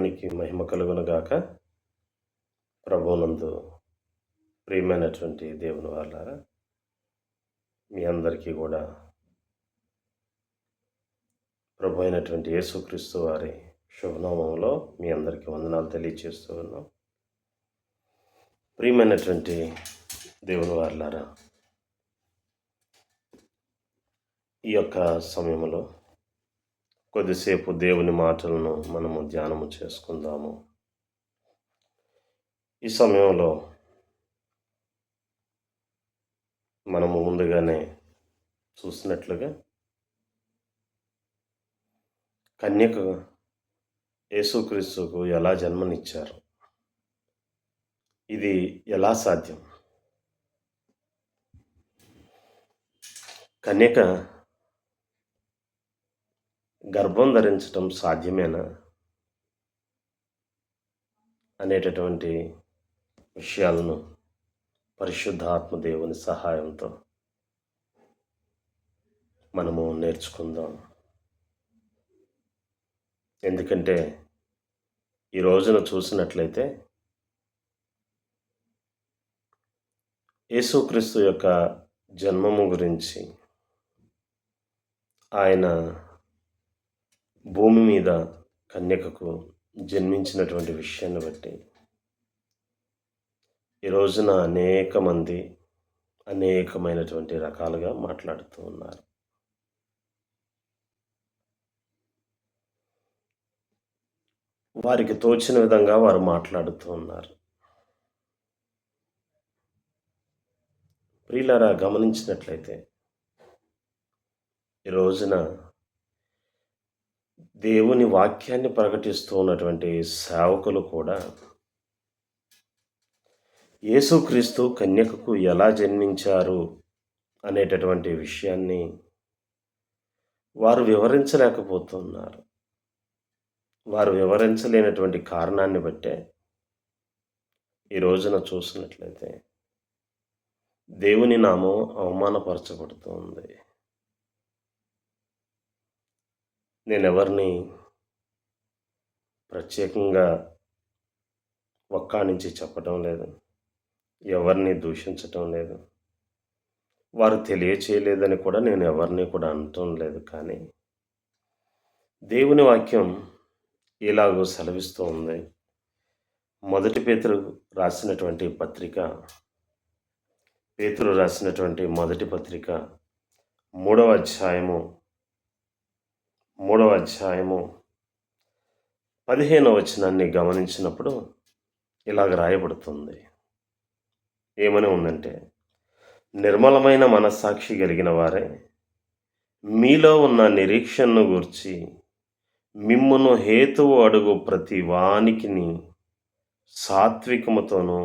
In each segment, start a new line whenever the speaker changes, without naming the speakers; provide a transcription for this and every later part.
నామానికి మహిమ కలుగునుగాక. ప్రభువునందు ప్రియమైనటువంటి దేవుని వాళ్ళారా, మీ అందరికీ కూడా ప్రభు అయినటువంటి యేసుక్రీస్తు వారి శుభనామంలో మీ అందరికీ వందనాలు తెలియజేస్తూ ఉన్నాం. ప్రియమైనటువంటి దేవుని వాళ్ళారా, ఈ యొక్క సమయంలో కొద్దిసేపు దేవుని మాటలను మనము ధ్యానము చేసుకుందాము. ఈ సమయంలో మనము ముందుగానే చూసినట్లుగా కన్యక యేసుక్రీస్తుకు ఎలా జన్మనిచ్చారు, ఇది ఎలా సాధ్యం? కన్యక గర్భం ధరించటం సాధ్యమేనా అనేటటువంటి విషయాలను పరిశుద్ధాత్మ దేవుని సహాయంతో మనము నేర్చుకుందాం. ఎందుకంటే ఈ రోజున చూసినట్లయితే యేసుక్రీస్తు యొక్క జన్మము గురించి, ఆయన భూమి మీద కన్యకకు జన్మించినటువంటి విషయాన్ని బట్టి ఈ రోజున అనేక మంది అనేకమైనటువంటి రకాలుగా మాట్లాడుతూ ఉన్నారు. వారికి తోచిన విధంగా వారు మాట్లాడుతూ ఉన్నారు. ప్రియులారా, గమనించినట్లయితే ఈ రోజున దేవుని వాక్యాన్ని ప్రకటిస్తూ ఉన్నటువంటి సేవకులు కూడా యేసుక్రీస్తు కన్యకకు ఎలా జన్మించారు అనేటటువంటి విషయాన్ని వారు వివరించలేకపోతున్నారు. వారు వివరించలేనటువంటి కారణాన్ని బట్టే ఈ రోజున చూసినట్లయితే దేవుని నామం అవమానపరచబడుతూ ఉంది. నేనెవరిని ప్రత్యేకంగా ఒక్కానించి చెప్పడం లేదు, ఎవరిని దూషించటం లేదు, వారు తెలియచేయలేదని కూడా నేను ఎవరిని కూడా అనటం లేదు. కానీ దేవుని వాక్యం ఇలాగూ సెలవిస్తూ ఉంది. మొదటి పేతురు రాసినటువంటి మొదటి పత్రిక 3వ అధ్యాయము 15వ వచనాన్ని గమనించినప్పుడు ఇలాగ రాయబడుతుంది. ఏమని ఉందంటే, నిర్మలమైన మనస్సాక్షి కలిగిన వారే మీలో ఉన్న నిరీక్షణను గూర్చి మిమ్మును హేతువు అడుగు ప్రతి వానికిని సాత్వికముతోనూ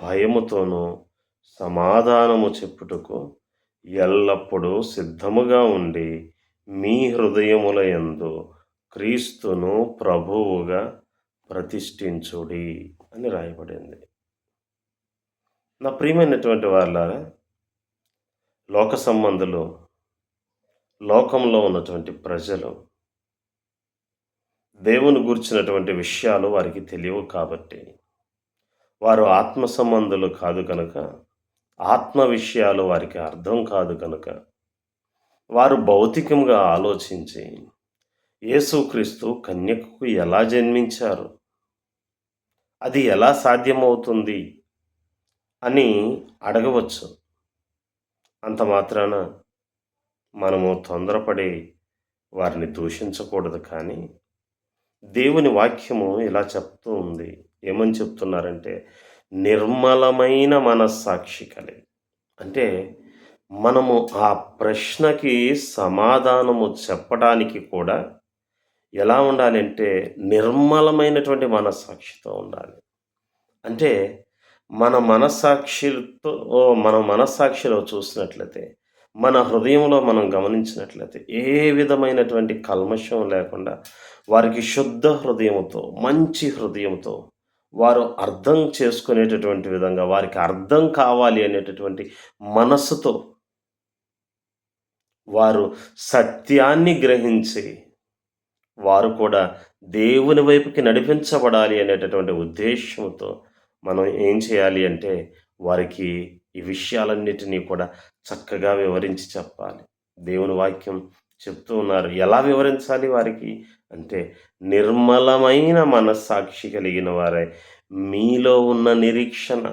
భయముతోనూ సమాధానము చెప్పుటకు ఎల్లప్పుడూ సిద్ధముగా ఉండి మీ హృదయముల యందు క్రీస్తును ప్రభువుగా ప్రతిష్ఠించుడి అని రాయబడింది. నా ప్రియమైనటువంటి వాళ్ళారా, లోక సంబంధులు, లోకంలో ఉన్నటువంటి ప్రజలు దేవుని గూర్చినటువంటి విషయాలు వారికి తెలియవు. కాబట్టి వారు ఆత్మ సంబంధులు కాదు కనుక, ఆత్మ విషయాలు వారికి అర్థం కాదు కనుక, వారు భౌతికంగా ఆలోచించి యేసుక్రీస్తు కన్యకకు ఎలా జన్మించారు, అది ఎలా సాధ్యమవుతుంది అని అడగవచ్చు. అంత మాత్రాన మనము తొందరపడి వారిని దూషించకూడదు. కానీ దేవుని వాక్యము ఇలా చెప్తూ ఉంది. ఏమని చెప్తున్నారంటే, నిర్మలమైన మనస్సాక్షి కలిగి. అంటే మనము ఆ ప్రశ్నకి సమాధానము చెప్పడానికి కూడా ఎలా ఉండాలి అంటే, నిర్మలమైనటువంటి మనస్సాక్షితో ఉండాలి. అంటే మన మనస్సాక్షిలో చూసినట్లయితే, మన హృదయంలో మనం గమనించినట్లయితే ఏ విధమైనటువంటి కల్మషం లేకుండా వారికి శుద్ధ హృదయముతో, మంచి హృదయంతో వారు అర్థం చేసుకునేటటువంటి విధంగా, వారికి అర్థం కావాలి అనేటటువంటి మనస్సుతో వారు సత్యాన్ని గ్రహించి వారు కూడా దేవుని వైపుకి నడిపించబడాలి అనేటటువంటి ఉద్దేశ్యంతో మనం ఏం చేయాలి అంటే, వారికి ఈ విషయాలన్నిటినీ కూడా చక్కగా వివరించి చెప్పాలి. దేవుని వాక్యం చెప్తూ ఉన్నారు. ఎలా వివరించాలి వారికి అంటే, నిర్మలమైన మనస్సాక్షి కలిగిన వారై, మీలో ఉన్న నిరీక్షణ,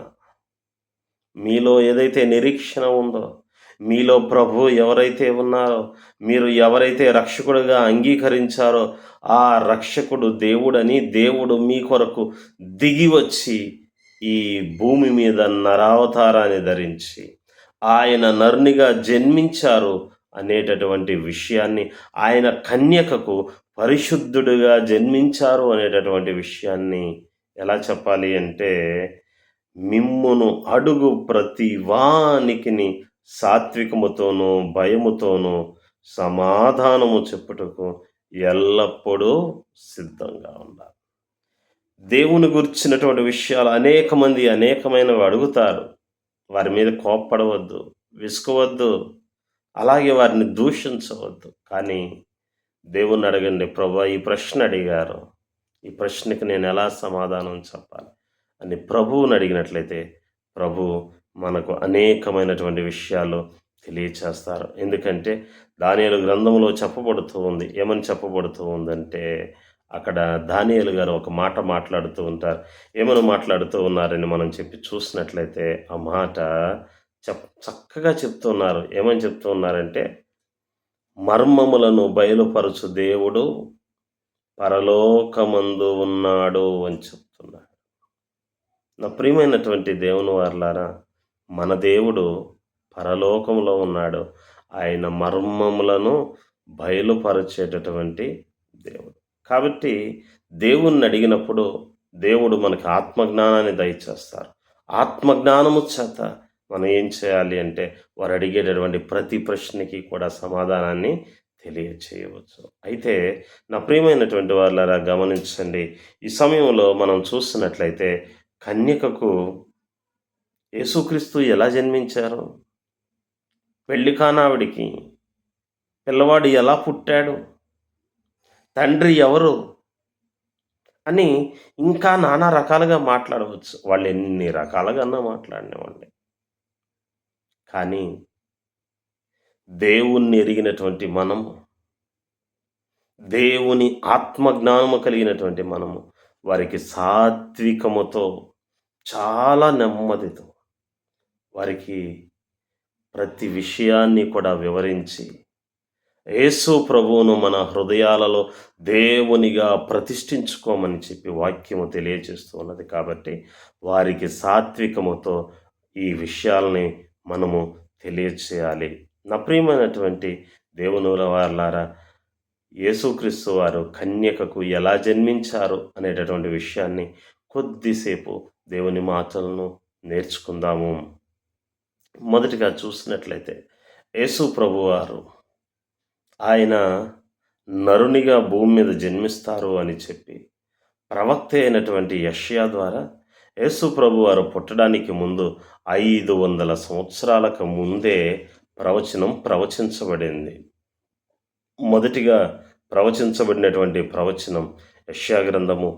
మీలో ఏదైతే నిరీక్షణ ఉందో, మీలో ప్రభువు ఎవరైతే ఉన్నారో, మీరు ఎవరైతే రక్షకుడుగా అంగీకరించారో, ఆ రక్షకుడు దేవుడని, దేవుడు మీ కొరకు దిగి వచ్చి ఈ భూమి మీద నరావతారాన్ని ధరించి, ఆయన నరునిగా జన్మించారు అనేటటువంటి విషయాన్ని, ఆయన కన్యకకు పరిశుద్ధుడుగా జన్మించారు అనేటటువంటి విషయాన్ని ఎలా చెప్పాలి అంటే, మిమ్మును అడుగు ప్రతి వానికిని సాత్వికముతోనూ, భయముతోనూ సమాధానము చెప్పుటకు ఎల్లప్పుడూ సిద్ధంగా ఉండాలి. దేవుని గురించినటువంటి విషయాలు అనేకమంది అనేకమైనవి అడుగుతారు. వారి మీద కోప్పడవద్దు, విసుకవద్దు, అలాగే వారిని దూషించవద్దు. కానీ దేవుణ్ణి అడగండి, ప్రభువా ఈ ప్రశ్న అడిగారు, ఈ ప్రశ్నకి నేను ఎలా సమాధానం చెప్పాలి అని ప్రభువుని అడిగినట్లయితే, ప్రభు మనకు అనేకమైనటువంటి విషయాలు తెలియచేస్తారు. ఎందుకంటే దానియేలు గ్రంథంలో చెప్పబడుతూ ఉంది. ఏమని చెప్పబడుతూ ఉందంటే, అక్కడ దానియేలు గారు ఒక మాట మాట్లాడుతూ ఉంటారు. ఏమని మాట్లాడుతూ ఉన్నారని మనం చెప్పి చూసినట్లయితే, ఆ మాట చక్కగా చెప్తూ ఉన్నారు. ఏమని చెప్తూ ఉన్నారంటే, మర్మములను బయలుపరచు దేవుడు పరలోకమందు ఉన్నాడు అని చెప్తున్నారు. నా ప్రియమైనటువంటి దేవుని వారలారా, మన దేవుడు పరలోకంలో ఉన్నాడు. ఆయన మర్మములను బయలుపరిచేటటువంటి దేవుడు. కాబట్టి దేవుణ్ణి అడిగినప్పుడు దేవుడు మనకి ఆత్మజ్ఞానాన్ని దయచేస్తారు. ఆత్మజ్ఞానము చేత మనం ఏం చేయాలి అంటే, వారు అడిగేటటువంటి ప్రతి ప్రశ్నకి కూడా సమాధానాన్ని తెలియచేయవచ్చు. అయితే నా ప్రియమైనటువంటి వారులారా గమనించండి, ఈ సమయంలో మనం చూస్తున్నట్లయితే కన్యకకు యేసుక్రీస్తు ఎలా జన్మించారు? పెళ్లి కానావిడికి పిల్లవాడు ఎలా పుట్టాడు? తండ్రి ఎవరు? అని ఇంకా నానా రకాలుగా మాట్లాడవచ్చు. వాళ్ళు ఎన్ని రకాలుగా మాట్లాడినవ్వండి. కానీ దేవుణ్ణి ఎరిగినటువంటి మనము, దేవుని ఆత్మజ్ఞానము కలిగినటువంటి మనము, వారికి సాత్వికముతో, చాలా నెమ్మదితో వారికి ప్రతి విషయాన్ని కూడా వివరించి, యేసు ప్రభువును మన హృదయాలలో దేవునిగా ప్రతిష్ఠించుకోమని చెప్పి వాక్యము తెలియజేస్తూ ఉన్నది. కాబట్టి వారికి సాత్వికముతో ఈ విషయాలని మనము తెలియచేయాలి. నా ప్రియమైనటువంటి దేవునుల వారలారా, యేసుక్రీస్తు వారు కన్యకకు ఎలా జన్మించారు అనేటటువంటి విషయాన్ని కొద్దిసేపు దేవుని మాటలను నేర్చుకుందాము. మొదటిగా చూసినట్లయితే యేసు ప్రభువారు ఆయన నరునిగా భూమి మీద జన్మిస్తారు అని చెప్పి ప్రవక్త అయినటువంటి యెషయా ద్వారా యేసు ప్రభువారు పుట్టడానికి ముందు 500 సంవత్సరాలకు ముందే ప్రవచనం ప్రవచించబడింది. మొదటిగా ప్రవచించబడినటువంటి ప్రవచనం యెషయా గ్రంథము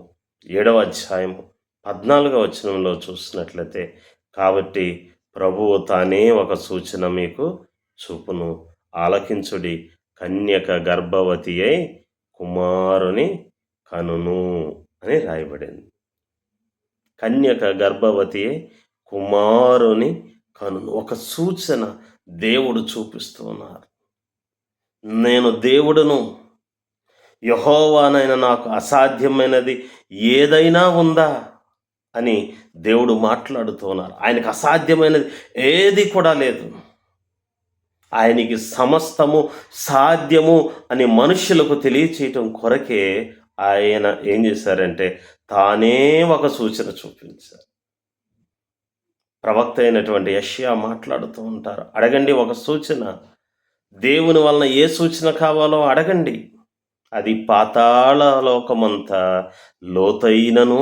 7వ అధ్యాయము 14వ వచనంలో చూసినట్లయితే, కాబట్టి ప్రభువు తానే ఒక సూచన మీకు చూపును, ఆలకించుడి, కన్యక గర్భవతి అయి కుమారుని కనును అని రాయబడింది. కన్యక గర్భవతి అయి కుమారుని కనును, ఒక సూచన దేవుడు చూపిస్తూ ఉన్నారు. నేను దేవుడును, యెహోవానైన నాకు అసాధ్యమైనది ఏదైనా ఉందా అని దేవుడు మాట్లాడుతూ ఉన్నారు. ఆయనకు అసాధ్యమైనది ఏది కూడా లేదు. ఆయనకి సమస్తము సాధ్యము అని మనుష్యులకు తెలియచేయటం కొరకే ఆయన ఏం చేశారంటే, తానే ఒక సూచన చూపించారు. ప్రవక్త అయినటువంటి యెషయా మాట్లాడుతూ ఉంటారు, అడగండి ఒక సూచన, దేవుని వలన ఏ సూచన కావాలో అడగండి, అది పాతాళ లోకమంత లోతైనను,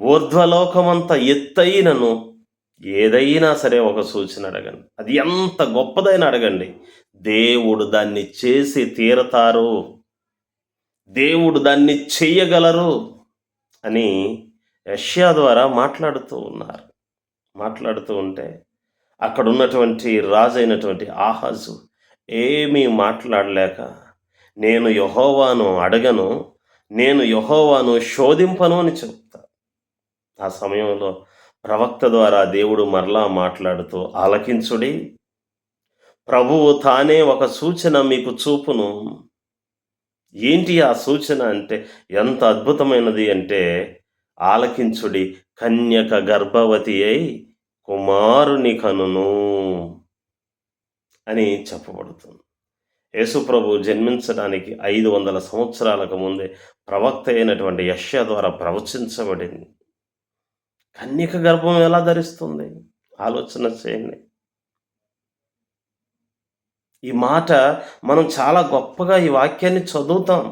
ఊర్ధ్వలోకమంత ఎత్తైనను, ఏదైనా సరే ఒక సూచన అడగండి, అది ఎంత గొప్పదైనా అడగండి, దేవుడు దాన్ని చేసి తీరతారు. దేవుడు దాన్ని చెయ్యగలరు అని యెషయా ద్వారా మాట్లాడుతూ ఉన్నారు. మాట్లాడుతూ ఉంటే అక్కడున్నటువంటి రాజైనటువంటి ఆహాజు ఏమీ మాట్లాడలేక, నేను యెహోవాను అడగను, నేను యెహోవాను శోధింపను అని చెప్తా. ఆ సమయంలో ప్రవక్త ద్వారా దేవుడు మరలా మాట్లాడుతూ, ఆలకించుడి, ప్రభువు తానే ఒక సూచన మీకు చూపును. ఏంటి ఆ సూచన అంటే ఎంత అద్భుతమైనది అంటే, ఆలకించుడి, కన్యక గర్భవతి అయి కుమారుని కనును అని చెప్పబడుతుంది. యేసు ప్రభు జన్మించడానికి 500 సంవత్సరాలకు ముందే ప్రవక్త అయినటువంటి యెషయా ద్వారా ప్రవచించబడింది. కన్యక గర్భం ఎలా ధరిస్తుంది? ఆలోచన చేయండి. ఈ మాట మనం చాలా గొప్పగా ఈ వాక్యాన్ని చదువుతాం.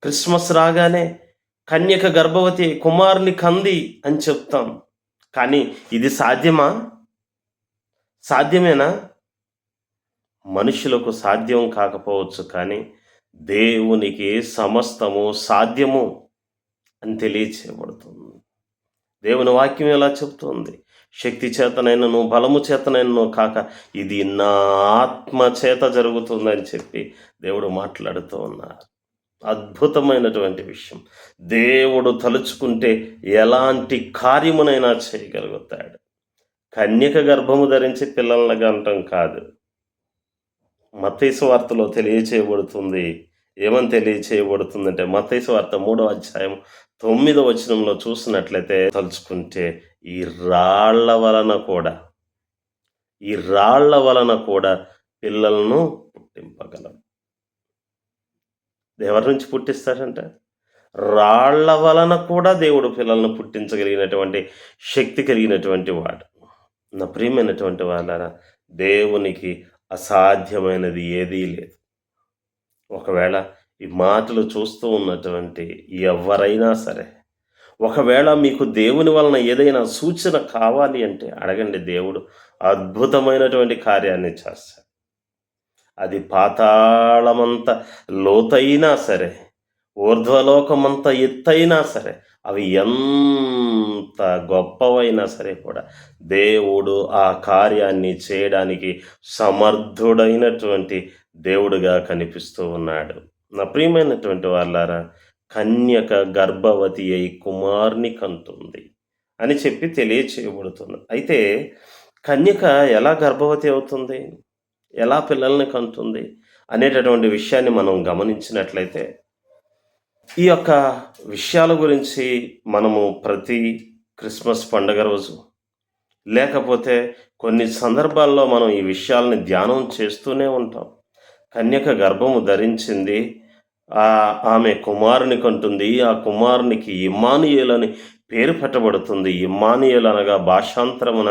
క్రిస్మస్ రాగానే కన్యక గర్భవతి కుమారుని కంది అని చెప్తాం. కానీ ఇది సాధ్యమా? సాధ్యమేనా? మనుషులకు సాధ్యం కాకపోవచ్చు, కానీ దేవునికి సమస్తము సాధ్యము అని తెలియచేయబడుతుంది. దేవుని వాక్యం ఎలా చెప్తుంది? శక్తి చేతనైనను బలము చేతనైనను కాక ఇది నా ఆత్మ చేత జరుగుతుందని చెప్పి దేవుడు మాట్లాడుతూ ఉన్నారు. అద్భుతమైనటువంటి విషయం. దేవుడు తలుచుకుంటే ఎలాంటి కార్యమునైనా చేయగలుగుతాడు. కన్యక గర్భము ధరించి పిల్లల్ని గనటం కాదు. మత్తయి సువార్తలో తెలియచేయబడుతుంది. ఏమని తెలియచేయబడుతుందంటే, మత్తయి సువార్త 3వ అధ్యాయం 9వ వచనంలో చూసినట్లయితే, తలుచుకుంటే ఈ రాళ్ల వలన కూడా ఈ రాళ్ల వలన కూడా పిల్లలను పుట్టింపగలడు. ఎవరి నుంచి పుట్టిస్తాడంట? రాళ్ల వలన కూడా దేవుడు పిల్లలను పుట్టించగలిగినటువంటి శక్తి కలిగినటువంటి వాడు. నా ప్రియమైనటువంటి వాళ్ళారా, దేవునికి అసాధ్యమైనది ఏదీ లేదు. ఒకవేళ ఈ మాటలు చూస్తూ ఉన్నటువంటి ఎవరైనా సరే, ఒకవేళ మీకు దేవుని వలన ఏదైనా సూచన కావాలి అంటే అడగండి, దేవుడు అద్భుతమైనటువంటి కార్యాన్ని చేస్తాడు. అది పాతాళమంత లోతైనా సరే, ఊర్ధ్వలోకమంత ఎత్తైనా సరే, అవి ఎంత గొప్పవైనా సరే కూడా దేవుడు ఆ కార్యాన్ని చేయడానికి సమర్థుడైనటువంటి దేవుడుగా కనిపిస్తూ ఉన్నాడు. నా ప్రియమైనటువంటి వాళ్ళారా, కన్యక గర్భవతి అయి కుమారుని కంటుంది అని చెప్పి తెలియచేయబడుతుంది. అయితే కన్యక ఎలా గర్భవతి అవుతుంది, ఎలా పిల్లల్ని కంటుంది అనేటటువంటి విషయాన్ని మనం గమనించినట్లయితే, ఈ యొక్క విషయాల గురించి మనము ప్రతి క్రిస్మస్ పండుగ రోజు, లేకపోతే కొన్ని సందర్భాల్లో మనం ఈ విషయాలని ధ్యానం చేస్తూనే ఉంటాం. కన్యక గర్భము ధరించింది, ఆమె కుమారుని కంటుంది, ఆ కుమారునికి ఇమ్మానుయేలు అని పేరు పెట్టబడుతుంది. ఇమ్మానుయేలు అనగా భాషాంతరమున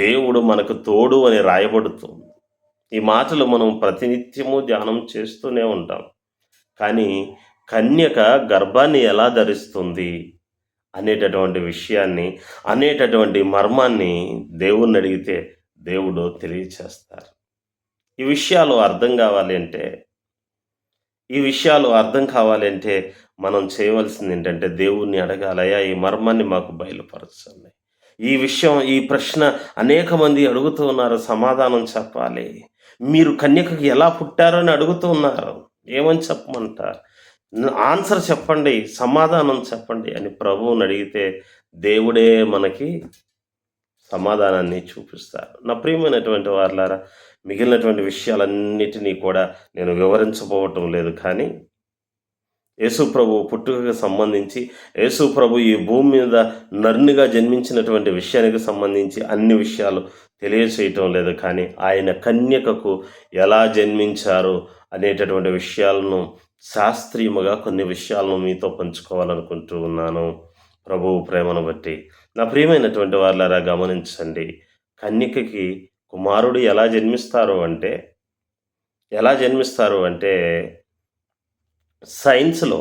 దేవుడు మనకు తోడు అని రాయబడుతుంది. ఈ మాటలు మనం ప్రతినిత్యము ధ్యానం చేస్తూనే ఉంటాం. కానీ కన్యక గర్భాన్ని ఎలా ధరిస్తుంది అనేటటువంటి విషయాన్ని, అనేటటువంటి మర్మాన్ని దేవుణ్ణి అడిగితే దేవుడు తెలియచేస్తారు. ఈ విషయాలు అర్థం కావాలి అంటే మనం చేయవలసింది ఏంటంటే, దేవుణ్ణి అడగాలయ్యా, ఈ మర్మాన్ని మాకు బయలుపరచండి. ఈ ప్రశ్న అనేక మంది అడుగుతూ ఉన్నారు, సమాధానం చెప్పాలి. మీరు కన్యకకి ఎలా పుట్టారని అడుగుతూ ఉన్నారు, ఏమని చెప్పమంటారు? ఆన్సర్ చెప్పండి, సమాధానం చెప్పండి అని ప్రభువుని అడిగితే దేవుడే మనకి సమాధానాన్ని చూపిస్తారు. నా ప్రియమైనటువంటి వారులారా, మిగిలినటువంటి విషయాలన్నిటినీ కూడా నేను వివరించబోవటం లేదు, కానీ యేసు ప్రభు పుట్టుకకు సంబంధించి, యేసు ప్రభు ఈ భూమి మీద నరునిగా జన్మించినటువంటి విషయానికి సంబంధించి అన్ని విషయాలు తెలియచేయటం లేదు, కానీ ఆయన కన్యకకు ఎలా జన్మించారు అనేటటువంటి విషయాలను, శాస్త్రీయముగా కొన్ని విషయాలను మీతో పంచుకోవాలనుకుంటూ ఉన్నాను ప్రభువు ప్రేమను బట్టి. నా ప్రియమైనటువంటి వాళ్ళారా, గమనించండి, కన్యకకి కుమారుడు ఎలా జన్మిస్తారు అంటే సైన్స్‌లో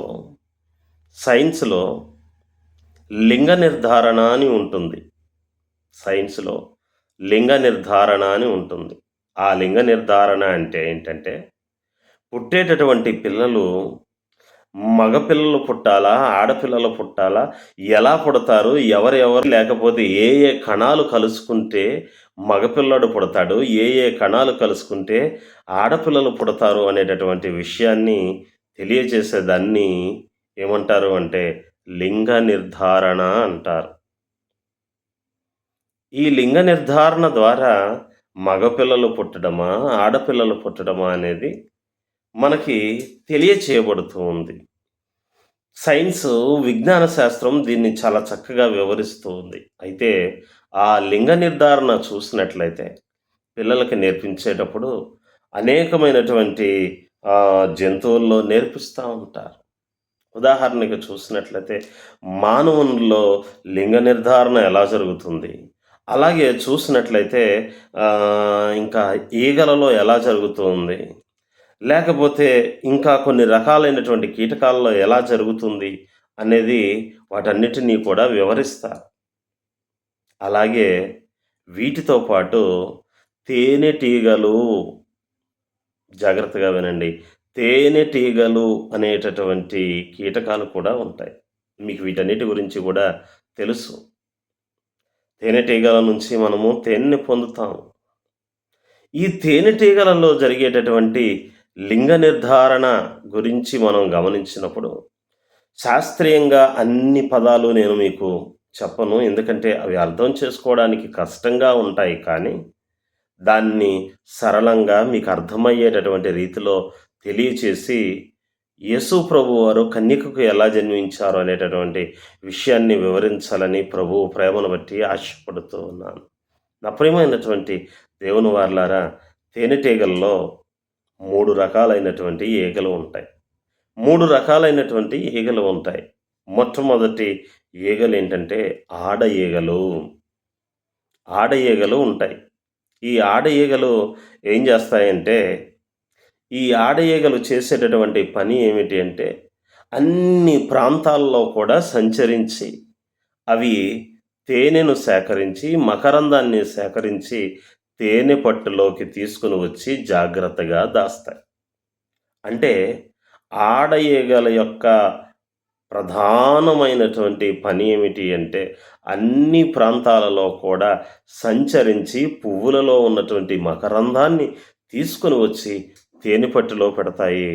లింగ నిర్ధారణ అని ఉంటుంది. సైన్స్‌లో లింగ నిర్ధారణ అని ఉంటుంది. ఆ లింగ నిర్ధారణ అంటే ఏంటంటే, పుట్టేటటువంటి పిల్లలు మగపిల్లలు పుట్టాలా? ఆడపిల్లలు పుట్టాలా? ఎలా పుడతారు? ఎవరెవరు లేకపోతే ఏ ఏ కణాలు కలుసుకుంటే మగపిల్లాడు పుడతాడు? ఏ ఏ కణాలు కలుసుకుంటే ఆడపిల్లలు పుడతారు అనేటటువంటి విషయాన్ని తెలియజేసేదాన్ని ఏమంటారు అంటే లింగ నిర్ధారణ అంటారు. ఈ లింగ నిర్ధారణ ద్వారా మగపిల్లలు పుట్టడమా? ఆడపిల్లలు పుట్టడమా? అనేది మనకి తెలియచేయబడుతూ ఉంది. సైన్సు, విజ్ఞాన శాస్త్రం దీన్ని చాలా చక్కగా వివరిస్తూ ఉంది. అయితే ఆ లింగ నిర్ధారణ చూసినట్లయితే పిల్లలకి నేర్పించేటప్పుడు అనేకమైనటువంటి జంతువుల్లో నేర్పిస్తా ఉంటారు. ఉదాహరణకి చూసినట్లయితే మానవునిలో లింగ నిర్ధారణ ఎలా జరుగుతుంది? అలాగే చూసినట్లయితే ఇంకా ఈగలలో ఎలా జరుగుతుంది? లేకపోతే ఇంకా కొన్ని రకాలైనటువంటి కీటకాలలో ఎలా జరుగుతుంది అనేది వాటన్నిటినీ కూడా వివరిస్తారు. అలాగే వీటితో పాటు తేనెటీగలు, జాగ్రత్తగా వినండి. తేనెటీగలు అనేటటువంటి కీటకాలు కూడా ఉంటాయి. మీకు వీటన్నిటి గురించి కూడా తెలుసు. తేనెటీగల నుంచి మనము తేనెని పొందుతాము. ఈ తేనెటీగలలో జరిగేటటువంటి లింగ నిర్ధారణ గురించి మనం గమనించినప్పుడు శాస్త్రీయంగా అన్ని పదాలు నేను మీకు చెప్పను. ఎందుకంటే అవి అర్థం చేసుకోవడానికి కష్టంగా ఉంటాయి. కానీ దాన్ని సరళంగా మీకు అర్థమయ్యేటటువంటి రీతిలో తెలియచేసి యేసు ప్రభువారు కన్యకకు ఎలా జన్మించారు అనేటటువంటి విషయాన్ని వివరించాలని ప్రభువు ప్రేమను బట్టి ఆశపడుతూ ఉన్నాను. నా ప్రియమైనటువంటి దేవుని వారలారా, తేనెటీగల్లో 3 రకాలైనటువంటి ఈగలు ఉంటాయి. 3 రకాలైనటువంటి ఈగలు ఉంటాయి. మొట్టమొదటి ఈగలేంటంటే ఆడ ఈగలు. ఆడ ఈగలు ఉంటాయి. ఈ ఆడ ఈగలు ఏం చేస్తాయంటే, ఈ ఆడ ఈగలు చేసేటటువంటి పని ఏమిటి అంటే, అన్ని ప్రాంతాల్లో కూడా సంచరించి అవి తేనెను సేకరించి, మకరందాన్ని సేకరించి తేనె పట్టులోకి తీసుకొని వచ్చి జాగ్రత్తగా దాస్తాయి. అంటే ఆడ ఈగల యొక్క ప్రధానమైనటువంటి పని ఏమిటి అంటే, అన్ని ప్రాంతాలలో కూడా సంచరించి పువ్వులలో ఉన్నటువంటి మకరందాన్ని తీసుకొని వచ్చి తేనెపట్టులో పెడతాయి.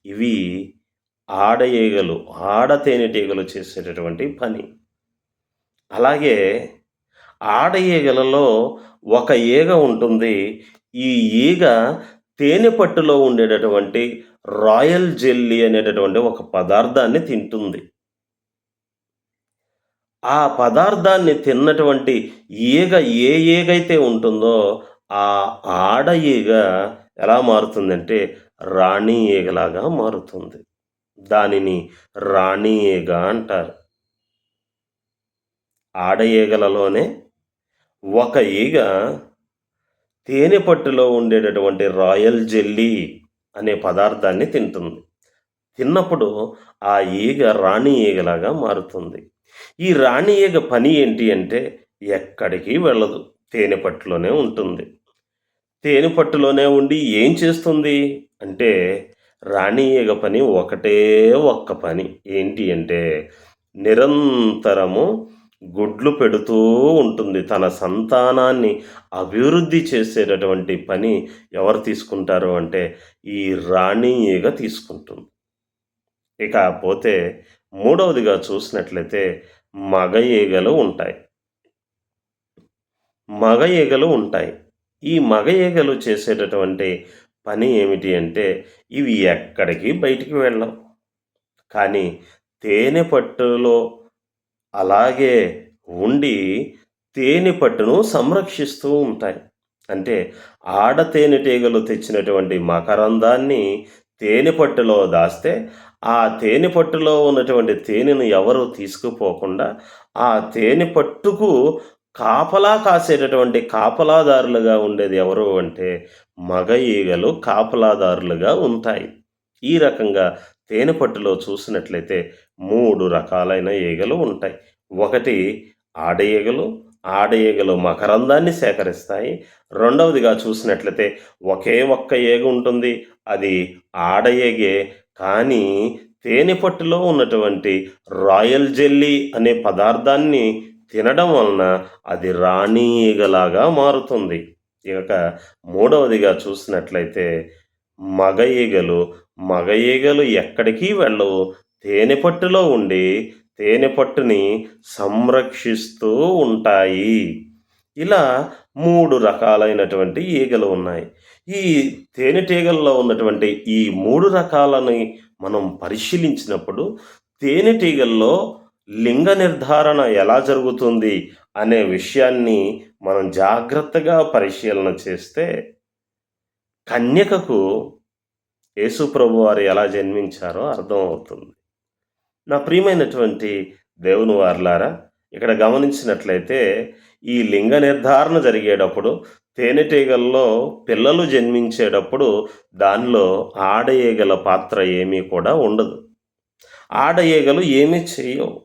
ఇవి ఆడ ఈగలు, ఆడ తేనెటీగలు చేసేటటువంటి పని. అలాగే ఆడ ఈగలలో ఒక ఈగ ఉంటుంది. ఈ ఈగ తేనెపట్టులో ఉండేటటువంటి రాయల్ జెల్లీ అనేటటువంటి ఒక పదార్థాన్ని తింటుంది. ఆ పదార్థాన్ని తిన్నటువంటి ఈగ ఏ ఈగైతే ఉంటుందో ఆ ఆడ ఈగ ఎలా మారుతుందంటే రాణి ఈగలాగా మారుతుంది. దానిని రాణి ఈగ అంటారు. ఆడ ఈగలలోనే ఒక ఈగ తేనెపట్టులో ఉండేటటువంటి రాయల్ జెల్లీ అనే పదార్థాన్ని తింటుంది. తిన్నప్పుడు ఆ ఈగ రాణి ఈగలాగా మారుతుంది. ఈ రాణి ఈగ పని ఏంటి అంటే ఎక్కడికి వెళ్ళదు. తేనెపట్టులోనే ఉంటుంది. తేనెపట్టులోనే ఉండి ఏం చేస్తుంది అంటే, రాణి ఈగ పని ఒకటే ఒక్క పని. ఏంటి అంటే నిరంతరము గుడ్లు పెడుతూ ఉంటుంది. తన సంతానాన్ని అభివృద్ధి చేసేటటువంటి పని ఎవరు తీసుకుంటారు అంటే ఈ రాణి ఈగ తీసుకుంటుంది. ఇక పోతే మూడవదిగా చూసినట్లయితే మగ ఈగలు ఉంటాయి. మగ ఈగలు ఉంటాయి. ఈ మగ ఈగలు చేసేటటువంటి పని ఏమిటి అంటే ఇవి ఎక్కడికి బయటికి వెళ్ళవు. కానీ తేనె పట్టులో అలాగే ఉండి తేనె పట్టును సంరక్షిస్తూ ఉంటాయి. అంటే ఆడ తేనెటీగలు తెచ్చినటువంటి మకరందాన్ని తేనె పట్టులో దాస్తే ఆ తేనె పట్టులో ఉన్నటువంటి తేనెను ఎవరు తీసుకుపోకుండా ఆ తేనె పట్టుకు కాపలా కాసేటటువంటి కాపలాదారులుగా ఉండేది ఎవరు అంటే మగ ఈగలు కాపలాదారులుగా ఉంటాయి. ఈ రకంగా తేనెపట్టులో చూసినట్లయితే 3 రకాలైన ఈగలు ఉంటాయి. ఒకటి ఆడ ఈగలు. ఆడ ఈగలు మకరందాన్ని సేకరిస్తాయి. రెండవదిగా చూసినట్లయితే ఒకే ఒక్క ఈగ ఉంటుంది. అది ఆడ ఈగే. కానీ తేనె పట్టులో ఉన్నటువంటి రాయల్ జెల్లీ అనే పదార్థాన్ని తినడం వలన అది రాణీ ఈగలాగా మారుతుంది. ఇక మూడవదిగా చూసినట్లయితే మగ ఈగలు, మగ ఈగలు ఎక్కడికి వెళ్ళవు. తేనె పట్టులో ఉండి తేనె పట్టుని సంరక్షిస్తూ ఉంటాయి. ఇలా 3 రకాలైనటువంటి ఈగలు ఉన్నాయి. ఈ తేనెటీగల్లో ఉన్నటువంటి ఈ 3 రకాలని మనం పరిశీలించినప్పుడు, తేనెటీగల్లో లింగ నిర్ధారణ ఎలా జరుగుతుంది అనే విషయాన్ని మనం జాగ్రత్తగా పరిశీలన చేస్తే, కన్యకకు యేసు ప్రభువారు ఎలా జన్మించారో అర్థమవుతుంది. నా ప్రియమైనటువంటి దేవుని వారలారా, ఇక్కడ గమనించినట్లయితే ఈ లింగ నిర్ధారణ జరిగేటప్పుడు తేనెటీగల్లో పిల్లలు జన్మించేటప్పుడు దానిలో ఆడ ఈగల పాత్ర ఏమీ కూడా ఉండదు. ఆడ ఈగలు ఏమీ చేయవు.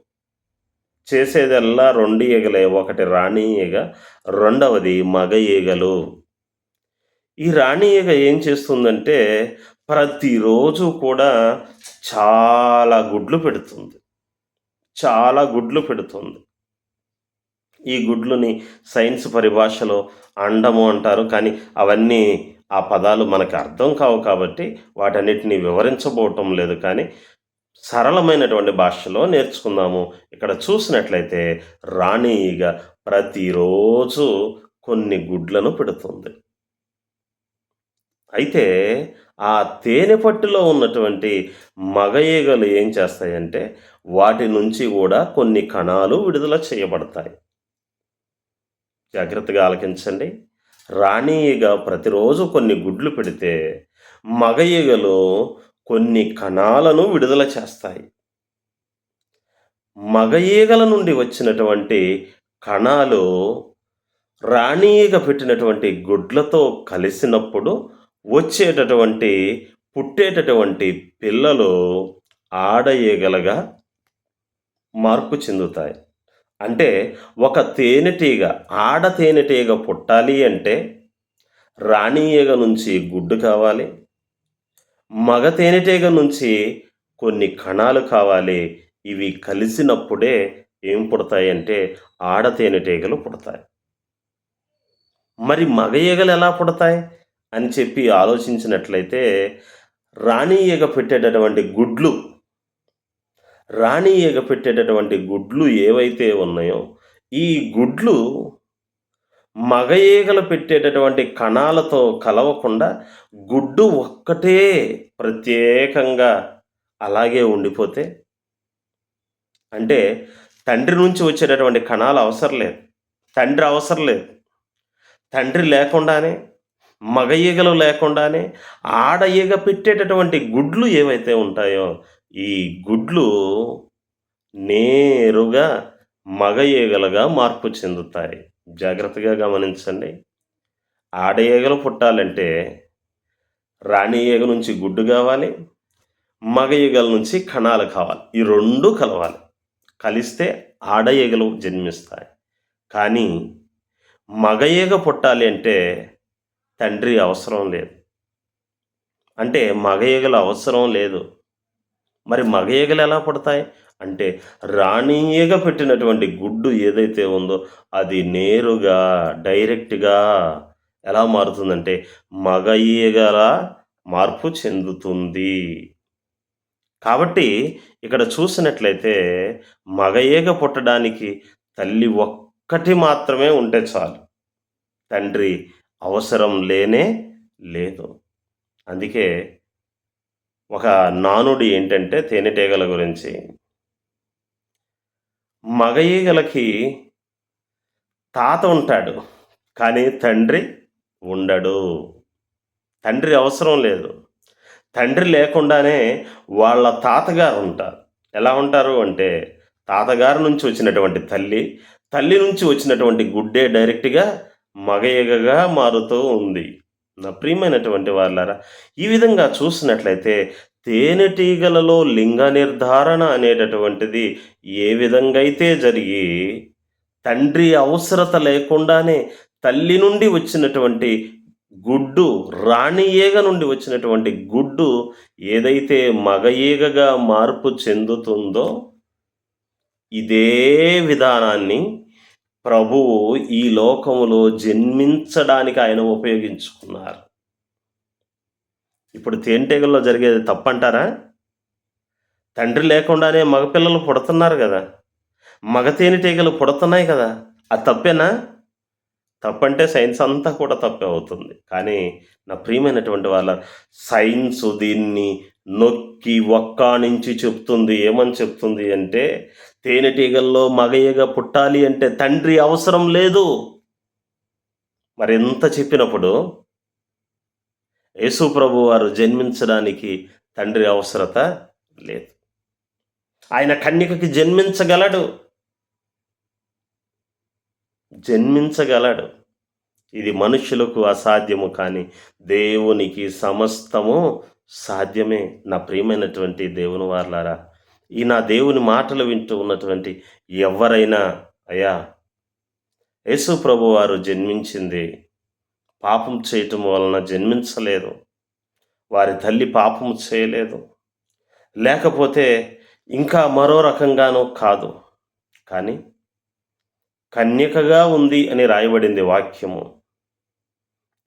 చేసేదల్లా 2 ఈగలే. ఒకటి రాణి ఈగ, రెండవది మగ ఈగలు. ఈ రాణి ఈగ ఏం చేస్తుందంటే ప్రతిరోజు కూడా చాలా గుడ్లు పెడుతుంది. చాలా గుడ్లు పెడుతుంది. ఈ గుడ్లుని సైన్స్ పరిభాషలో అండము అంటారు. కానీ అవన్నీ ఆ పదాలు మనకు అర్థం కావు కాబట్టి వాటన్నిటిని వివరించబోవటం లేదు. కానీ సరళమైనటువంటి భాషలో నేర్చుకుందాము. ఇక్కడ చూసినట్లయితే రాణి ఈగ ప్రతిరోజు కొన్ని గుడ్లను పెడుతుంది. అయితే ఆ తేనె పట్టులో ఉన్నటువంటి మగ ఈగలు ఏం చేస్తాయంటే వాటి నుంచి కూడా కొన్ని కణాలు విడుదల చేయబడతాయి. జాగ్రత్తగా ఆలకించండి. రాణి ఈగ ప్రతిరోజు కొన్ని గుడ్లు పెడితే మగ ఈగలు కొన్ని కణాలను విడుదల చేస్తాయి. మగ ఈగల నుండి వచ్చినటువంటి కణాలు రాణి ఈగ పెట్టినటువంటి గుడ్లతో కలిసినప్పుడు పుట్టేటటువంటి పిల్లలు ఆడ ఈగలుగా మార్పు చెందుతాయి. అంటే ఒక తేనెటీగ, ఆడ తేనెటీగ పుట్టాలి అంటే రాణి ఈగ నుంచి గుడ్డు కావాలి, మగ తేనెటీగ నుంచి కొన్ని కణాలు కావాలి. ఇవి కలిసినప్పుడే ఏం పుడతాయంటే ఆడ తేనెటీగలు పుడతాయి. మరి మగ ఈగలు ఎలా పుడతాయి అని చెప్పి ఆలోచించినట్లయితే రాణి ఈగ పెట్టేటటువంటి గుడ్లు ఏవైతే ఉన్నాయో ఈ గుడ్లు మగ ఈగలు పెట్టేటటువంటి కణాలతో కలవకుండా గుడ్డు ఒక్కటే ప్రత్యేకంగా అలాగే ఉండిపోతే, అంటే తండ్రి నుంచి వచ్చేటటువంటి కణాలు అవసరం లేదు, తండ్రి లేకుండానే, మగ ఈగలు లేకుండానే ఆడ ఈగ పెట్టేటటువంటి గుడ్లు ఏవైతే ఉంటాయో ఈ గుడ్లు నేరుగా మగ ఈగలుగా మార్పు చెందుతాయి. జాగ్రత్తగా గమనించండి. ఆడ ఈగలు పుట్టాలంటే రాణి ఈగ నుంచి గుడ్డు కావాలి, మగ ఈగల నుంచి కణాలు కావాలి. ఈ 2 కలవాలి. కలిస్తే ఆడ ఈగలు జన్మిస్తాయి. కానీ మగ ఈగ పుట్టాలి అంటే తండ్రి అవసరం లేదు. అంటే మగ ఈగలు అవసరం లేదు. మరి మగ ఈగలు ఎలా పుడతాయి అంటే రాణి ఈగ పెట్టినటువంటి గుడ్డు ఏదైతే ఉందో అది నేరుగా డైరెక్ట్గా ఎలా మారుతుందంటే మగ ఈగల మార్పు చెందుతుంది. కాబట్టి ఇక్కడ చూసినట్లయితే మగ ఈగ పుట్టడానికి తల్లి ఒక్కటి మాత్రమే ఉంటే చాలు, తండ్రి అవసరం లేనే లేదు. అందుకే ఒక నానుడి ఏంటంటే తేనెటీగల గురించి, మగ ఈగలకి తాత ఉంటాడు కానీ తండ్రి ఉండడు. తండ్రి అవసరం లేదు. తండ్రి లేకుండానే వాళ్ళ తాతగారు ఉంటారు. ఎలా ఉంటారు అంటే తాతగారి నుంచి వచ్చినటువంటి తల్లి నుంచి వచ్చినటువంటి గుడ్డే డైరెక్ట్గా మగ ఈగగా మారుతూ ఉంది. నా ప్రియమైనటువంటి వాళ్ళారా, ఈ విధంగా చూసినట్లయితే తేనెటీగలలో లింగ నిర్ధారణ అనేటటువంటిది ఏ విధంగా అయితే జరిగి తండ్రి అవసరత లేకుండానే తల్లి నుండి వచ్చినటువంటి గుడ్డు, రాణి ఈగ నుండి వచ్చినటువంటి గుడ్డు ఏదైతే మగ ఈగగా మార్పు చెందుతుందో, ఇదే విధానాన్ని ప్రభువు ఈ లోకములో జన్మించడానికి ఆయన ఉపయోగించుకున్నారు. ఇప్పుడు తేనెటీగల్లో జరిగేది తప్పంటారా? తండ్రి లేకుండానే మగపిల్లలు పుడుతున్నారు గదా! మగ తేనెటీగలు పుడుతున్నాయి కదా! అది తప్పేనా? తప్పంటే సైన్స్ అంతా కూడా తప్పే అవుతుంది. కానీ నా ప్రియమైనటువంటి సైన్సు దీన్ని నొక్కి వక్కాణించి చెప్తుంది. ఏమని చెప్తుంది అంటే, తేనెటీగల్లో మగ ఈగ పుట్టాలి అంటే తండ్రి అవసరం లేదు. మరెంత చెప్పినప్పుడు యేసు ప్రభువారు జన్మించడానికి తండ్రి అవసరత లేదు. ఆయన కన్యకకి జన్మించగలడు. ఇది మనుషులకు అసాధ్యము, కానీ దేవునికి సమస్తము సాధ్యమే. నా ప్రియమైనటువంటి దేవుని వారలారా, ఈ నా దేవుని మాటలు వింటూ ఉన్నటువంటి ఎవరైనా, అయ్యా, యేసు ప్రభువారు జన్మించింది పాపం చేయటం వలన జన్మించలేదు. వారి తల్లి పాపం చేయలేదు, లేకపోతే ఇంకా మరో రకంగానూ కాదు. కానీ కన్యకగా ఉంది అని రాయబడింది వాక్యము.